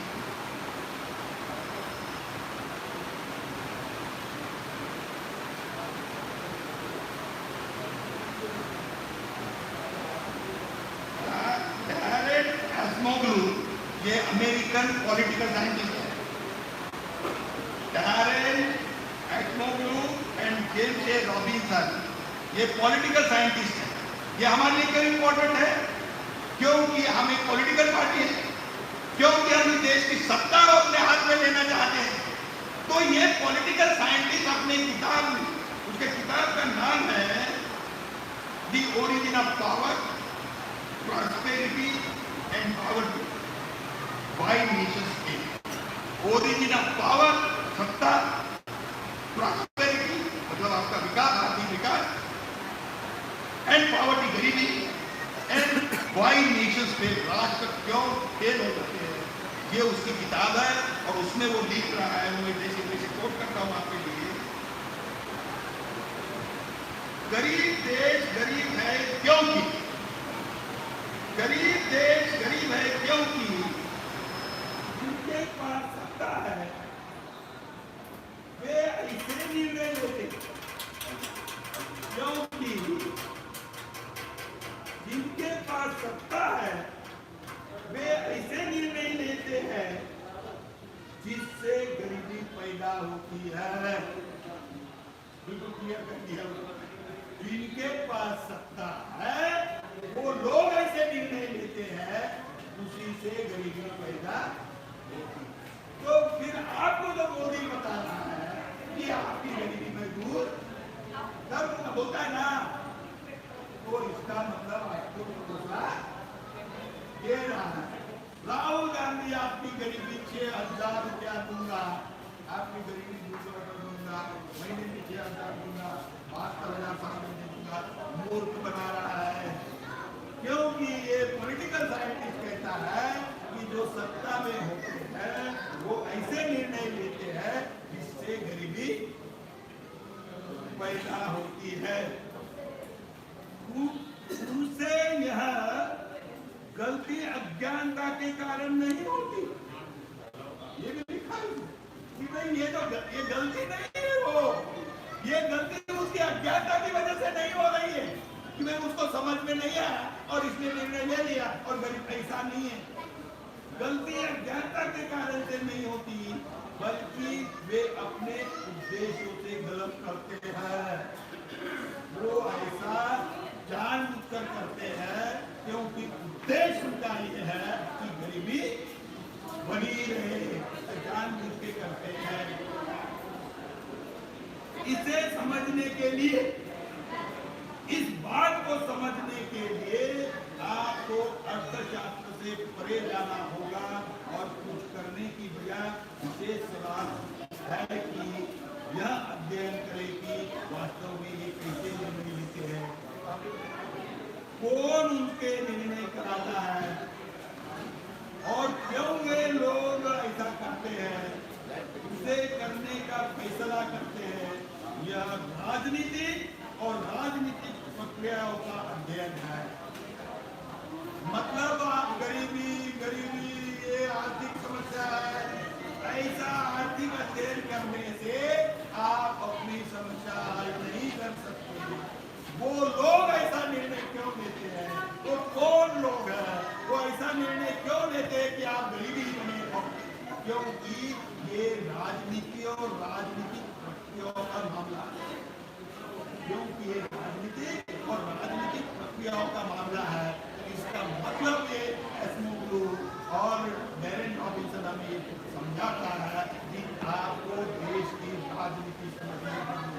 ये अमेरिकन पॉलिटिकल साइंटिस्ट है, Daron Acemoglu and James A Robinson, ये पॉलिटिकल साइंटिस्ट है। ये हमारे लिए क्यों इंपॉर्टेंट है? क्योंकि हम एक पॉलिटिकल पार्टी है, क्योंकि हम इस देश की सत्ता को अपने हाथ में लेना चाहते हैं। तो ये पॉलिटिकल साइंटिस्ट अपने किताब में, उसके किताब का नाम है the origin of power, prosperity and poverty, why nation state. Origin of power, सत्ता, उसमें वो लिख रहा है, वो जैसे कोट करता हूं आपके लिए, गरीब देश गरीब है क्योंकि, गरीब देश गरीब है क्योंकि जिनके पास सत्ता है वे ऐसे निर्णय लेते, क्योंकि जिनके पास सत्ता है वे ऐसे निर्णय लेते हैं जिससे गरीबी पैदा होती है। बिल्कुल क्लियर कर दिया। जिनके पास सत्ता है वो लोग ऐसे निर्णय लेते हैं उसी से गरीबी पैदा होती है। तो फिर आपको जो मोदी बता रहा है कि आपकी गरीबी में दूर कर होता है ना, तो इसका मतलब आपको भरोसा दे रहा है। राहुल गांधी आपकी गरीबी 6,000 रुपया दूंगा, आपकी गरीबी दूर कर दूंगा, महीने में 6,000 दूंगा, 72,000 साल में दूंगा, मूर्ख बना रहा है। क्योंकि ये पॉलिटिकल साइंटिस्ट कहता है कि जो सत्ता में होते हैं वो ऐसे निर्णय लेते हैं जिससे गरीबी पैदा होती है। उनसे यह गलती अज्ञानता के कारण नहीं होती। ये भी लिखा है कि भाई ये गलती नहीं है, वो ये गलती उसकी अज्ञानता की वजह से नहीं हो रही है कि मैं उसको समझ में नहीं आया और इसने निर्णय ले लिया और गरीब ऐसा नहीं है। गलती अज्ञानता के कारण से नहीं होती, बल्कि वे अपने उद्देश्यों से गलत करते हैं। वो ऐसा जानबूझकर करते हैं क्योंकि उद्देश्य उनका ये है कि गरीबी बनी रहे, जानबूझ के करते हैं। इसे समझने के लिए, इस बात को समझने के लिए आपको अर्थशास्त्र से परे जाना होगा और कुछ करने की बजाय विशेष सलाह है कि यह अध्ययन करें कि वास्तव में ये कैसे निर्णय लेते हैं, कौन उनके निर्णय कराता है और क्यों वे लोग ऐसा करते हैं, उसे करने का फैसला करते हैं। यह राजनीति और राजनीतिक प्रक्रियाओं का अध्ययन है। मतलब आप गरीबी ये आर्थिक समस्या है, ऐसा आर्थिक अध्ययन करने से आप अपनी समस्या हल नहीं कर सकते। वो लोग ऐसा निर्णय क्यों लेते हैं, वो कौन लोग हैं, वो ऐसा निर्णय क्यों लेते हैं कि आप गरीबी बने हो, क्योंकि ये राजनीति और राजनीतिक प्रक्रियाओं का मामला है। क्योंकि ये राजनीति और राजनीतिक प्रक्रियाओं का मामला है, इसका मतलब ये एस्मोग्लू और बैरन रॉबिन्सन हमें समझाता है कि आपको देश की राजनीति समझनी होगी,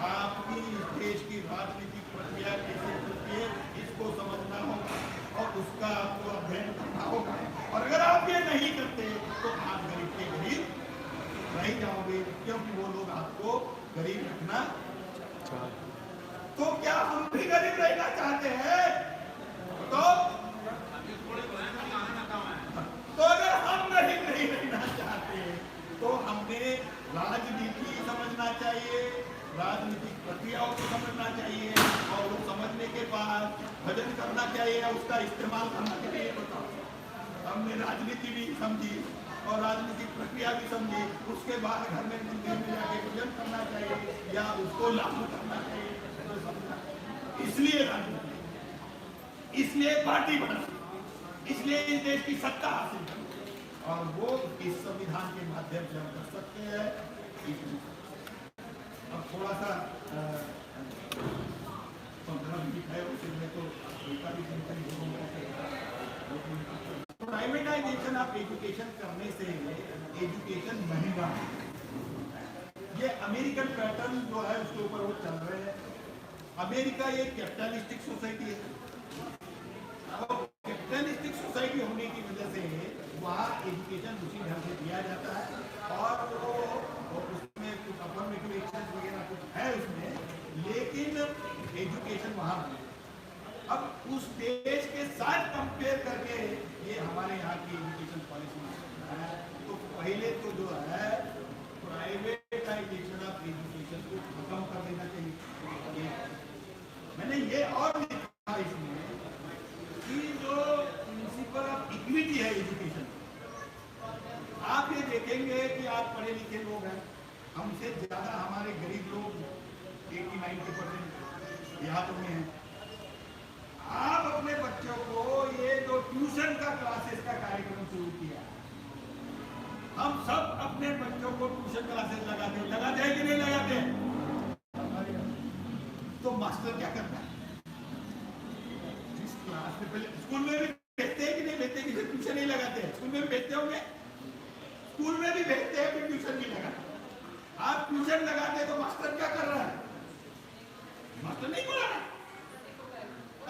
आपकी देश की राजनीतिक प्रक्रिया कैसे चलती है इसको समझना होगा और उसका आपको अध्ययन करना होगा। और अगर आप ये नहीं करते तो आप गरीब के गरीब रह जाओगे, क्योंकि वो लोग आपको गरीब रखना। तो क्या हम भी गरीब रहना चाहते हैं? तो अगर हम गरीब नहीं रहना चाहते तो हमें राजनीति समझना चाहिए, राजनीतिक प्रक्रियाओं को समझना चाहिए और वो समझने के बाद भजन करना चाहिए, उसका इस्तेमाल करना चाहिए। बताओ, हमने राजनीति भी समझी और राजनीतिक प्रक्रिया भी समझी, उसके बाद घर में मंदिर में जाके भजन करना चाहिए या उसको लागू करना चाहिए। इसलिए राजनीति, इसलिए पार्टी बना, इसलिए इस देश की सत्ता हासिल करना और वो इस संविधान के माध्यम से हम कर सकते हैं। अब थोड़ा सा प्राइवेटाइजेशन ऑफ एजुकेशन करने से एजुकेशन महंगा है। ये अमेरिकन पैटर्न जो है उसके ऊपर वो चल रहे हैं। अमेरिका एक कैपिटलिस्टिक सोसाइटी है और कैपिटलिस्टिक सोसाइटी होने की वजह से वहाँ एजुकेशन उसी ढंग से दिया जाता है और वो उसमें कुछ अफर्मेटिव एक्शन वगैरह कुछ है उसमें, लेकिन एजुकेशन वहाँ है। अब उस देश के साथ कंपेयर करके ये हमारे यहाँ की एजुकेशन पॉलिसी है। तो पहले तो लिखे लोग हैं, हमसे ज़्यादा हमारे गरीब लोग 80-90% यहाँ तो में हैं। आप अपने बच्चों को ये जो ट्यूशन का क्लासेस का कार्यक्रम शुरू किया, हम सब अपने बच्चों को ट्यूशन क्लासेस लगाते हैं कि नहीं लगाते? तो मास्टर क्या करता है? जिस क्लास में पहले स्कूल में भी भेजते हैं कि नहीं भेजते? कि ट्यूशन नहीं लगाते हैं? स्कूल में भी भेजते होंगे, स्कूल में भी भेजते हैं, फिर ट्यूशन नहीं लगाते। आप ट्यूशन लगाते तो मास्टर क्या कर रहा है? मास्टर नहीं पढ़ा रहा।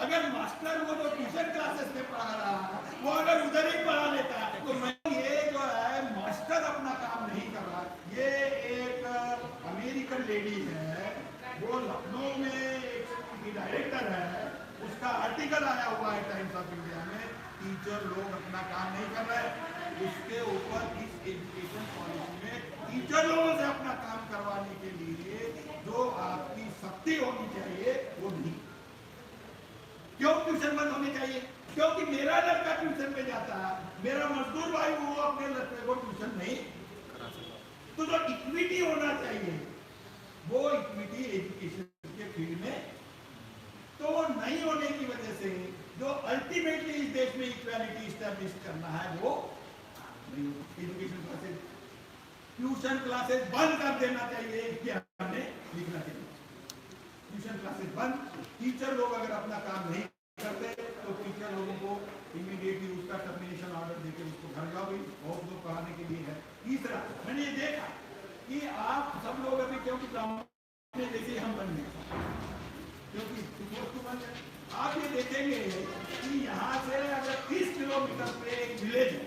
अगर मास्टर वो जो ट्यूशन क्लासेस में पढ़ा रहा है वो अगर उधर ही पढ़ा लेता है तो मैं ये जो है मास्टर अपना काम नहीं कर रहा। ये एक अमेरिकन लेडी है, वो लखनऊ में एक डायरेक्टर है, उसका आर्टिकल आया हुआ है टाइम्स ऑफ इंडिया में, टीचर लोग अपना काम नहीं कर रहे। उसके ऊपर इस एजुकेशन पॉलिसी में टीचर लोगों से अपना काम करवाने के लिए जो आपकी शक्ति होनी चाहिए वो नहीं। क्यों ट्यूशन बंद होनी चाहिए? क्योंकि मेरा लड़का ट्यूशन पे जाता है, मेरा मजदूर भाई वो अपने लड़के को ट्यूशन नहीं करा सकता। तो जो इक्विटी होना चाहिए वो इक्विटी एजुकेशन के फील्ड में तो वो नहीं होने की वजह से जो अल्टीमेटली इस देश में इक्वालिटी स्टैब्लिश करना है वो नहीं। एजुकेशन क्लासेस, ट्यूशन क्लासेस बंद कर देना चाहिए, हमने लिखना चाहिए। ट्यूशन क्लासेस बंद। टीचर लोग अगर अपना काम नहीं करते तो टीचर लोगों को इमीडिएटली उसका टर्मिनेशन ऑर्डर देकर उसको घर जाओ, भी बहुत लोग पढ़ाने के लिए है। तीसरा, मैंने ये देखा कि आप सब लोग अभी क्योंकि जैसे हम बन गए, क्योंकि आप ये देखेंगे कि यहाँ से अगर 30 किलोमीटर पे एक विलेज है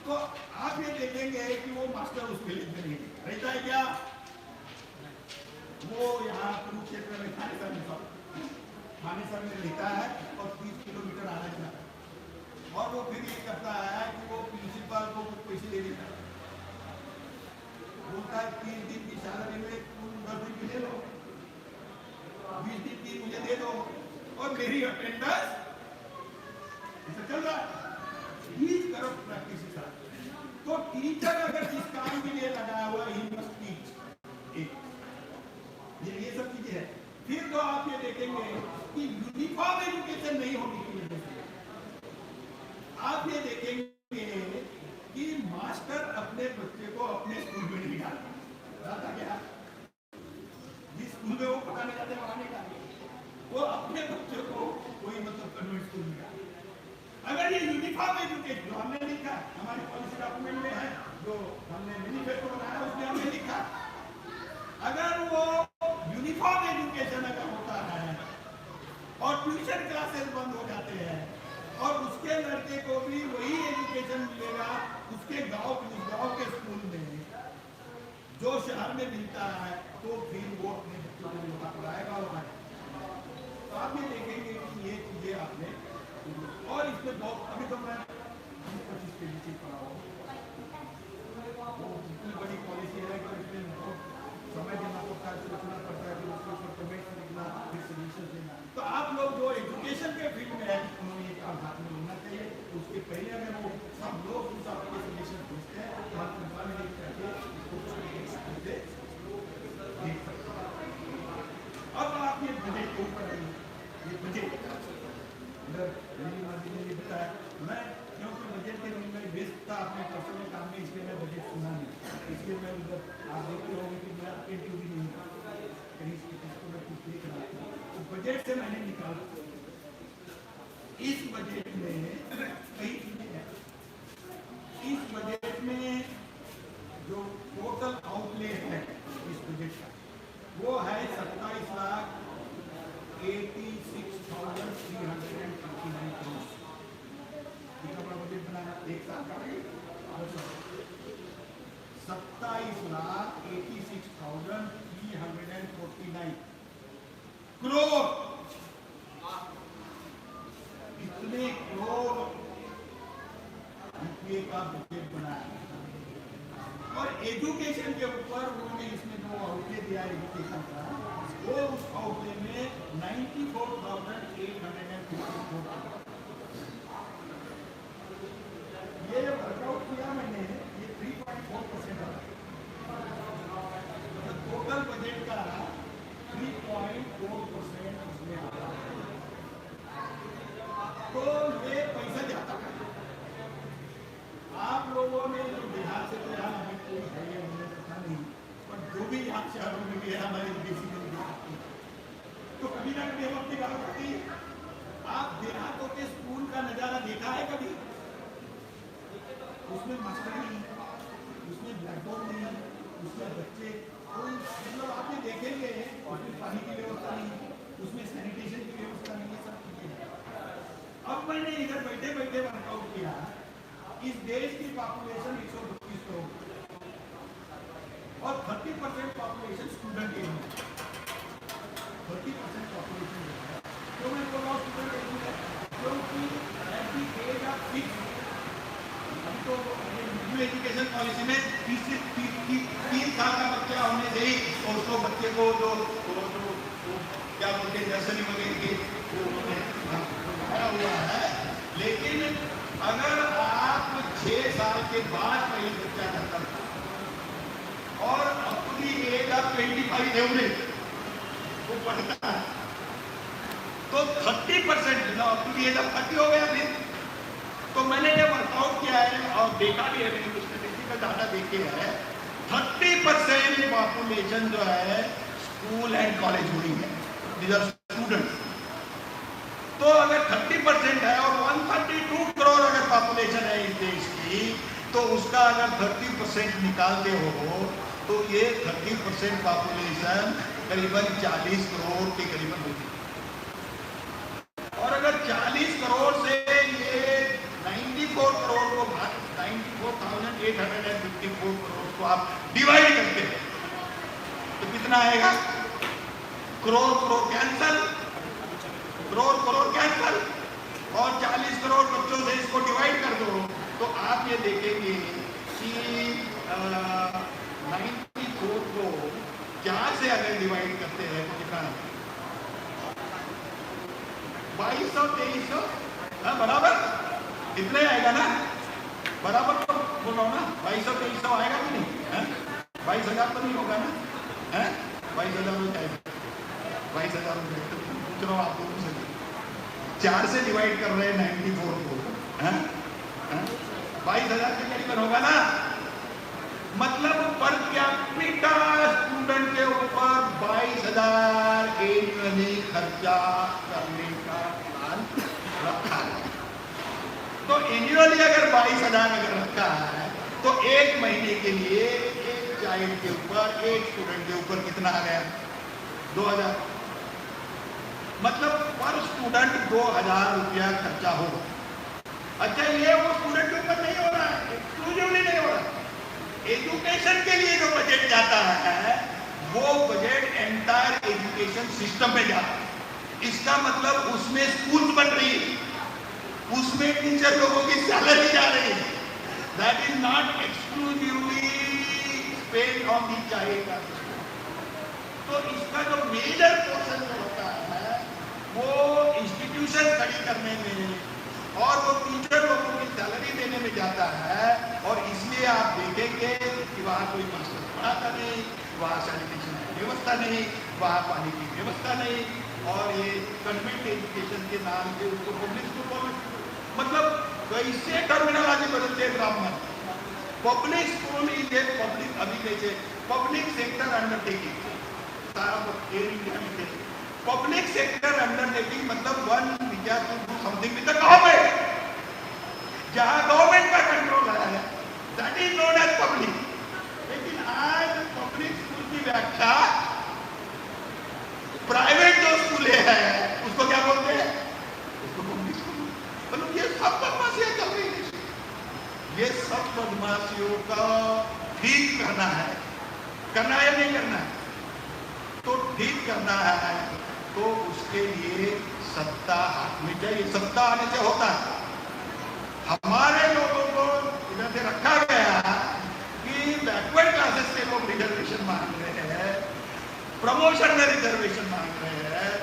तो आप ये देखेंगे कि वो मास्टर उस विलेज में नहीं रहता है। क्या वो यहाँ कुरुक्षेत्र में थानेसर में रहता है और 30 किलोमीटर आना जाता है, और वो फिर ये करता है कि वो प्रिंसिपल को कुछ पैसे दे देता है, बोलता है 30 दिन की सैलरी में तुम 10 दिन की ले लो, 20 दिन की मुझे दे दो और मेरी अटेंडेंस ऐसा चल रहा है। करप्ट प्रैक्टिस है। तो टीचर अगर जिस काम के लिए लगाया हुआ ही मस्ट टीच, ये सब चीजें हैं। फिर तो आप ये देखेंगे कि यूनिफॉर्म एजुकेशन नहीं होने की वजह से आप ये देखेंगे कि मास्टर अपने बच्चे को अपने स्कूल में नहीं डालता। क्या जिस स्कूल में वो पढ़ाने जाते हैं वहां नहीं डालते, वो अपने बच्चे को कोई मतलब कन्वेंट स्कूल में डालते। अगर ये यूनिफॉर्म एजुकेशन जो हमने लिखा हमारे पॉलिसी डॉक्यूमेंट में है, जो हमने मैनिफेस्टो बनाया उसमें हमने लिखा, अगर वो यूनिफॉर्म एजुकेशन अगर होता है और ट्यूशन क्लासेस बंद हो जाते हैं और उसके लड़के को भी वही एजुकेशन मिलेगा उसके गांव के स्कूल में जो शहर में मिलता है, तो फिर वो अपने बच्चों को वहां पढ़ाएगा। और तो आप ये देखेंगे कि ये चीजें आपने, और इसमें बहुत अभी तो मैं 25 के नीचे पढ़ा हूँ, वो इतनी बड़ी पॉलिसी है कि इसमें बहुत समय देना पड़ता है, सोचना पड़ता है कि उसके ऊपर कमेंट लिखना, फिर सोल्यूशन देना। तो आप लोग जो एजुकेशन के फील्ड में है उन्होंने ये काम हाथ में लेना चाहिए। उसके पहले अगर वो सब लोग उस आपके सोल्यूशन पूछते हैं तो हम कृपा में देख करके देख सकते हैं। अब आप ये बजट के ऊपर आइए, ये बजट ने बताया, मैं क्योंकि बजट के लिए मैं व्यस्त था अपने पर्सनल काम में, इसलिए मैं बजट सुना नहीं, इसलिए मैं उधर आप देखते होंगे कि मैं अटेंटिव भी नहीं कहीं इसको मैं कुछ देख रहा था। तो बजट से मैंने निकाला, इस बजट में कई चीजें हैं। इस बजट में जो टोटल आउटले है इस बजट का वो है 27,86,339 करोड़। बड़ा बजट बनाया एक साल का, 27,86,349 करोड़। इतने करोड़ रुपये का बजट बनाया और एजुकेशन के ऊपर उन्होंने इसमें जो आउटले दिया एजुकेशन का, वो उस आउटले में 94,854। ये वर्कआउट किया मैंने, ये 3.4% शहरों में भी है, हमारे देसी में भी है। तो कभी ना कभी हम अपनी बात करते हैं। आप देहातों के स्कूल का नजारा देखा है कभी? उसमें मास्टर नहीं, उसमें ब्लैक बोर्ड नहीं, उसमें बच्चे कोई मतलब आपने देखेंगे उसमें पानी की व्यवस्था नहीं, उसमें सैनिटेशन की व्यवस्था नहीं, ये सब चीजें। अब मैंने इधर बैठे बैठे वर्कआउट किया। इस देश की पॉपुलेशन 132 करोड़ और 30% पॉपुलेशन स्टूडेंट एरिया में, 30% पॉपुलेशन है। क्यों मैं बोल रहा हूँ स्टूडेंट एरिया है? क्योंकि एट द एज ऑफ 6 अभी तो न्यू एजुकेशन पॉलिसी में 3 साल का बच्चा होने से ही उसको बच्चे को जो क्या बोलते हैं नर्सरी वगैरह के वो उन्होंने बनाया हुआ है। लेकिन अगर आप 6 साल के बाद पहले बच्चा करता था और अपनी एज ऑफ 25 है उन्हें वो पढ़ता है तो 30% अपनी एज ऑफ 30 हो गया फिर। तो मैंने ये वर्कआउट किया है और देखा भी है, मैंने कुछ स्टैटिस्टिकल डाटा देखे है। 30% पॉपुलेशन जो है स्कूल एंड कॉलेज गोइंग है, दीज आर स्टूडेंट्स। तो अगर 30% है और 132 करोड़ अगर पॉपुलेशन है इस देश की, तो उसका अगर 30% निकालते हो तो ये 30% पॉपुलेशन करीबन 40 करोड़ के करीबन होती है। और अगर 40 करोड़ से ये 94 करोड़ को 94,854 करोड़ को आप डिवाइड करते हैं तो कितना आएगा? करोड़ करोड़ कैंसल, करोड़ करोड़ कैंसल, और 40 करोड़ बच्चों से इसको डिवाइड कर दो तो आप ये देखेंगे कि 94 को 4 से अगर डिवाइड करते हैं तो कितना? 2200 2300 बराबर इतने आएगा ना? बराबर तो बोलो ना, 2200 2300 आएगा कि नहीं? 22,000 तो नहीं होगा ना? 22,000 हो जाएगा, 22,000 हो जाएगा। पूछ रहा हूँ आप लोगों से, 4 से डिवाइड कर रहे हैं 94 को, 22,000 के करीबन होगा ना? मतलब पर कैपिटा स्टूडेंट के ऊपर 22,000 एनुअली खर्चा करने का प्लान रखा है। तो एनुअली अगर 22,000 अगर रखा है तो एक महीने के लिए एक चाइल्ड के ऊपर, एक स्टूडेंट के ऊपर कितना आ गया? 2,000। मतलब पर स्टूडेंट 2,000 रुपया खर्चा होगा। अच्छा, ये वो स्टूडेंट के ऊपर नहीं हो रहा है, एक्सक्लूसिवली नहीं हो रहा है। एजुकेशन के लिए जो बजट जाता है वो बजट एंटायर एजुकेशन सिस्टम में जाता है। इसका मतलब उसमें स्कूल्स बन रही है, उसमें टीचर लोगों की सैलरी जा रही है। That is not exclusively spend on the child. तो इसका जो मेजर पोर्शन जो होता है वो इंस्टीट्यूशन खड़ी करने में और वो टीचर लोगों की सैलरी देने में जाता है। और इसलिए आप देखेंगे कि वहाँ कोई मास्टर पढ़ाता नहीं, वहाँ सैनिटेशन की व्यवस्था नहीं, वहाँ पानी की व्यवस्था नहीं, और ये गवर्नमेंट एजुकेशन के नाम से उसको पब्लिक स्कूल, मतलब कैसे टर्मिनोलॉजी बदलते हैं Brahman. Public school is a public, अभी कैसे public sector undertaking, public sector undertaking मतलब one which has to do something with the government, जहां गवर्नमेंट का कंट्रोल है, that is known as public. लेकिन आज पब्लिक स्कूल की व्याख्या प्राइवेट जो स्कूल है उसको क्या बोलते हैं? उसको पब्लिक स्कूल। मतलब ये सब बदमाशियां चल रही है। ये सब बदमाशियों का ठीक करना है, करना है या नहीं करना है? तो ठीक करना है तो उसके लिए सत्ता हाथ में चाहिए। सत्ता आने से होता है। हमारे लोगों को इधर से रखा गया कि बैकवर्ड क्लासेस के लोग रिजर्वेशन मांग रहे हैं, प्रमोशन में रिजर्वेशन मांग रहे हैं,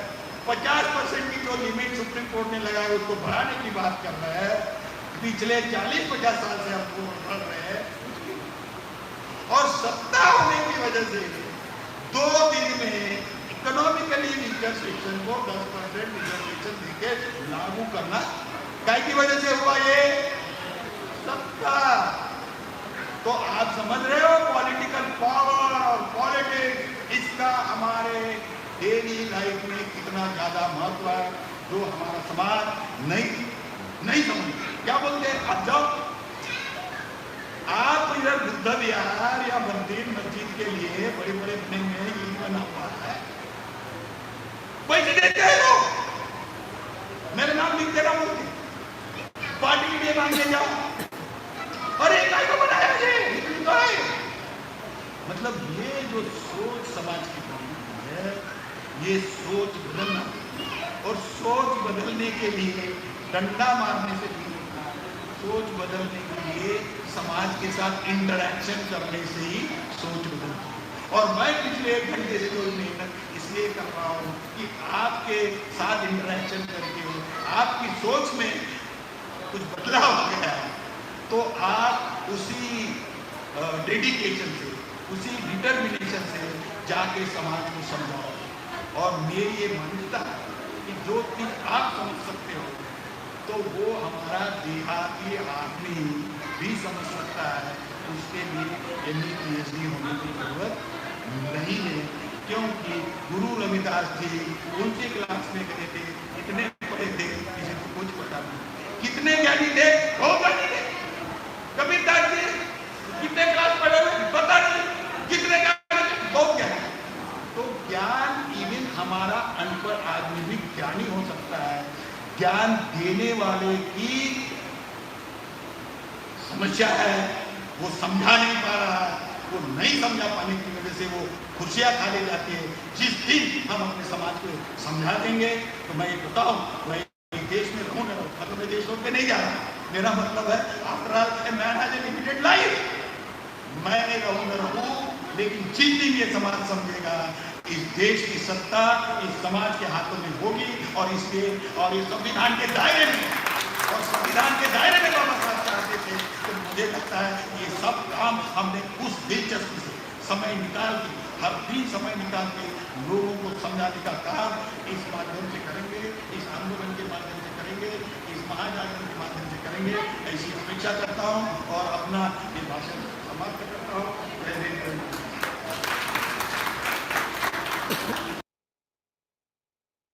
50% की जो लिमिट सुप्रीम कोर्ट ने लगाई उसको बढ़ाने की बात कर रहे हैं। पिछले 40-50 साल से हम वो बढ़ रहे हैं, और सत्ता होने की वजह से 2 दिन में इकोनॉमिकली वीकर सेक्शन को 10% रिजर्वेशन देके लागू करना काय की वजह से हुआ? ये सत्ता। तो आप समझ रहे हो पॉलिटिकल पावर और पॉलिटिक्स का महत्व है, जो हमारा समाज नहीं समझ। क्या बोलते हैं, आप जाओ, आप इधर बुद्ध विहार या मंदिर मस्जिद के लिए बड़े बड़े बने हुए ये बना हुआ है, पैसे देते हैं लोग, मेरे नाम लिख देना बोलते, पार्टी के लिए मांगने जाओ, अरे काय को बनाया ये, मतलब ये जो सोच समाज की बनी है, ये सोच बदलना, और सोच बदलने के लिए डंडा मारने से नहीं होता, सोच बदलने के लिए समाज के साथ इंटरैक्शन करने से ही सोच बदलती है। और मैं पिछले 1 घंटे से कोई मेहनत इसलिए कर रहा हूँ कि आपके साथ इंटरैक्शन करके आपकी सोच में कुछ बदलाव हो गया है, तो आप उसी डेडिकेशन से, उसी डिटर्मिनेशन से जाके समाज को समझाओ। और मेरी ये मान्यता है कि जो चीज आप समझ सकते हो तो वो हमारा देहाती आदमी भी समझ सकता है, उसके लिए MA PhD होने की जरूरत नहीं है। क्योंकि गुरु रविदास जी उनके क्लास में गए थे, इतने पढ़े थे, किसी को कुछ पता नहीं, कितने ज्ञानी थे, बहुत ज्ञानी थे। कबीर दास जी कितने क्लास पढ़े हुए पता नहीं, कितने ज्ञानी, बहुत ज्ञानी। तो ज्ञान इवन हमारा अनपढ़ आदमी भी ज्ञानी हो सकता है। ज्ञान देने वाले की समस्या है, वो समझा नहीं पा रहा है, वो नहीं समझा पाने की वजह से वो खुशियां खा ले जाती है। जिस दिन हम अपने समाज को समझा देंगे तो मैं ये बताऊं, मैं देश में रहूं, मतलब मैं देश छोड़ के नहीं जा रहा, मेरा मतलब है after all man has a limited life, मैं रहूं, लेकिन जिस दिन ये समाज समझेगा इस देश की सत्ता इस समाज के हाथों में होगी, और इस संविधान के दायरे में, और संविधान के दायरे में बाबा साहब चाहते थे, तो मुझे लगता है ये सब काम हमने उस दिलचस्पी से समय निकाल के, हर दिन समय निकाल के लोगों को समझाने का काम इस माध्यम से करेंगे, इस आंदोलन के माध्यम से करेंगे, इस महाजागरण के माध्यम से करेंगे, ऐसी अपेक्षा करता हूँ और अपना ये भाषण समाप्त करता हूँ।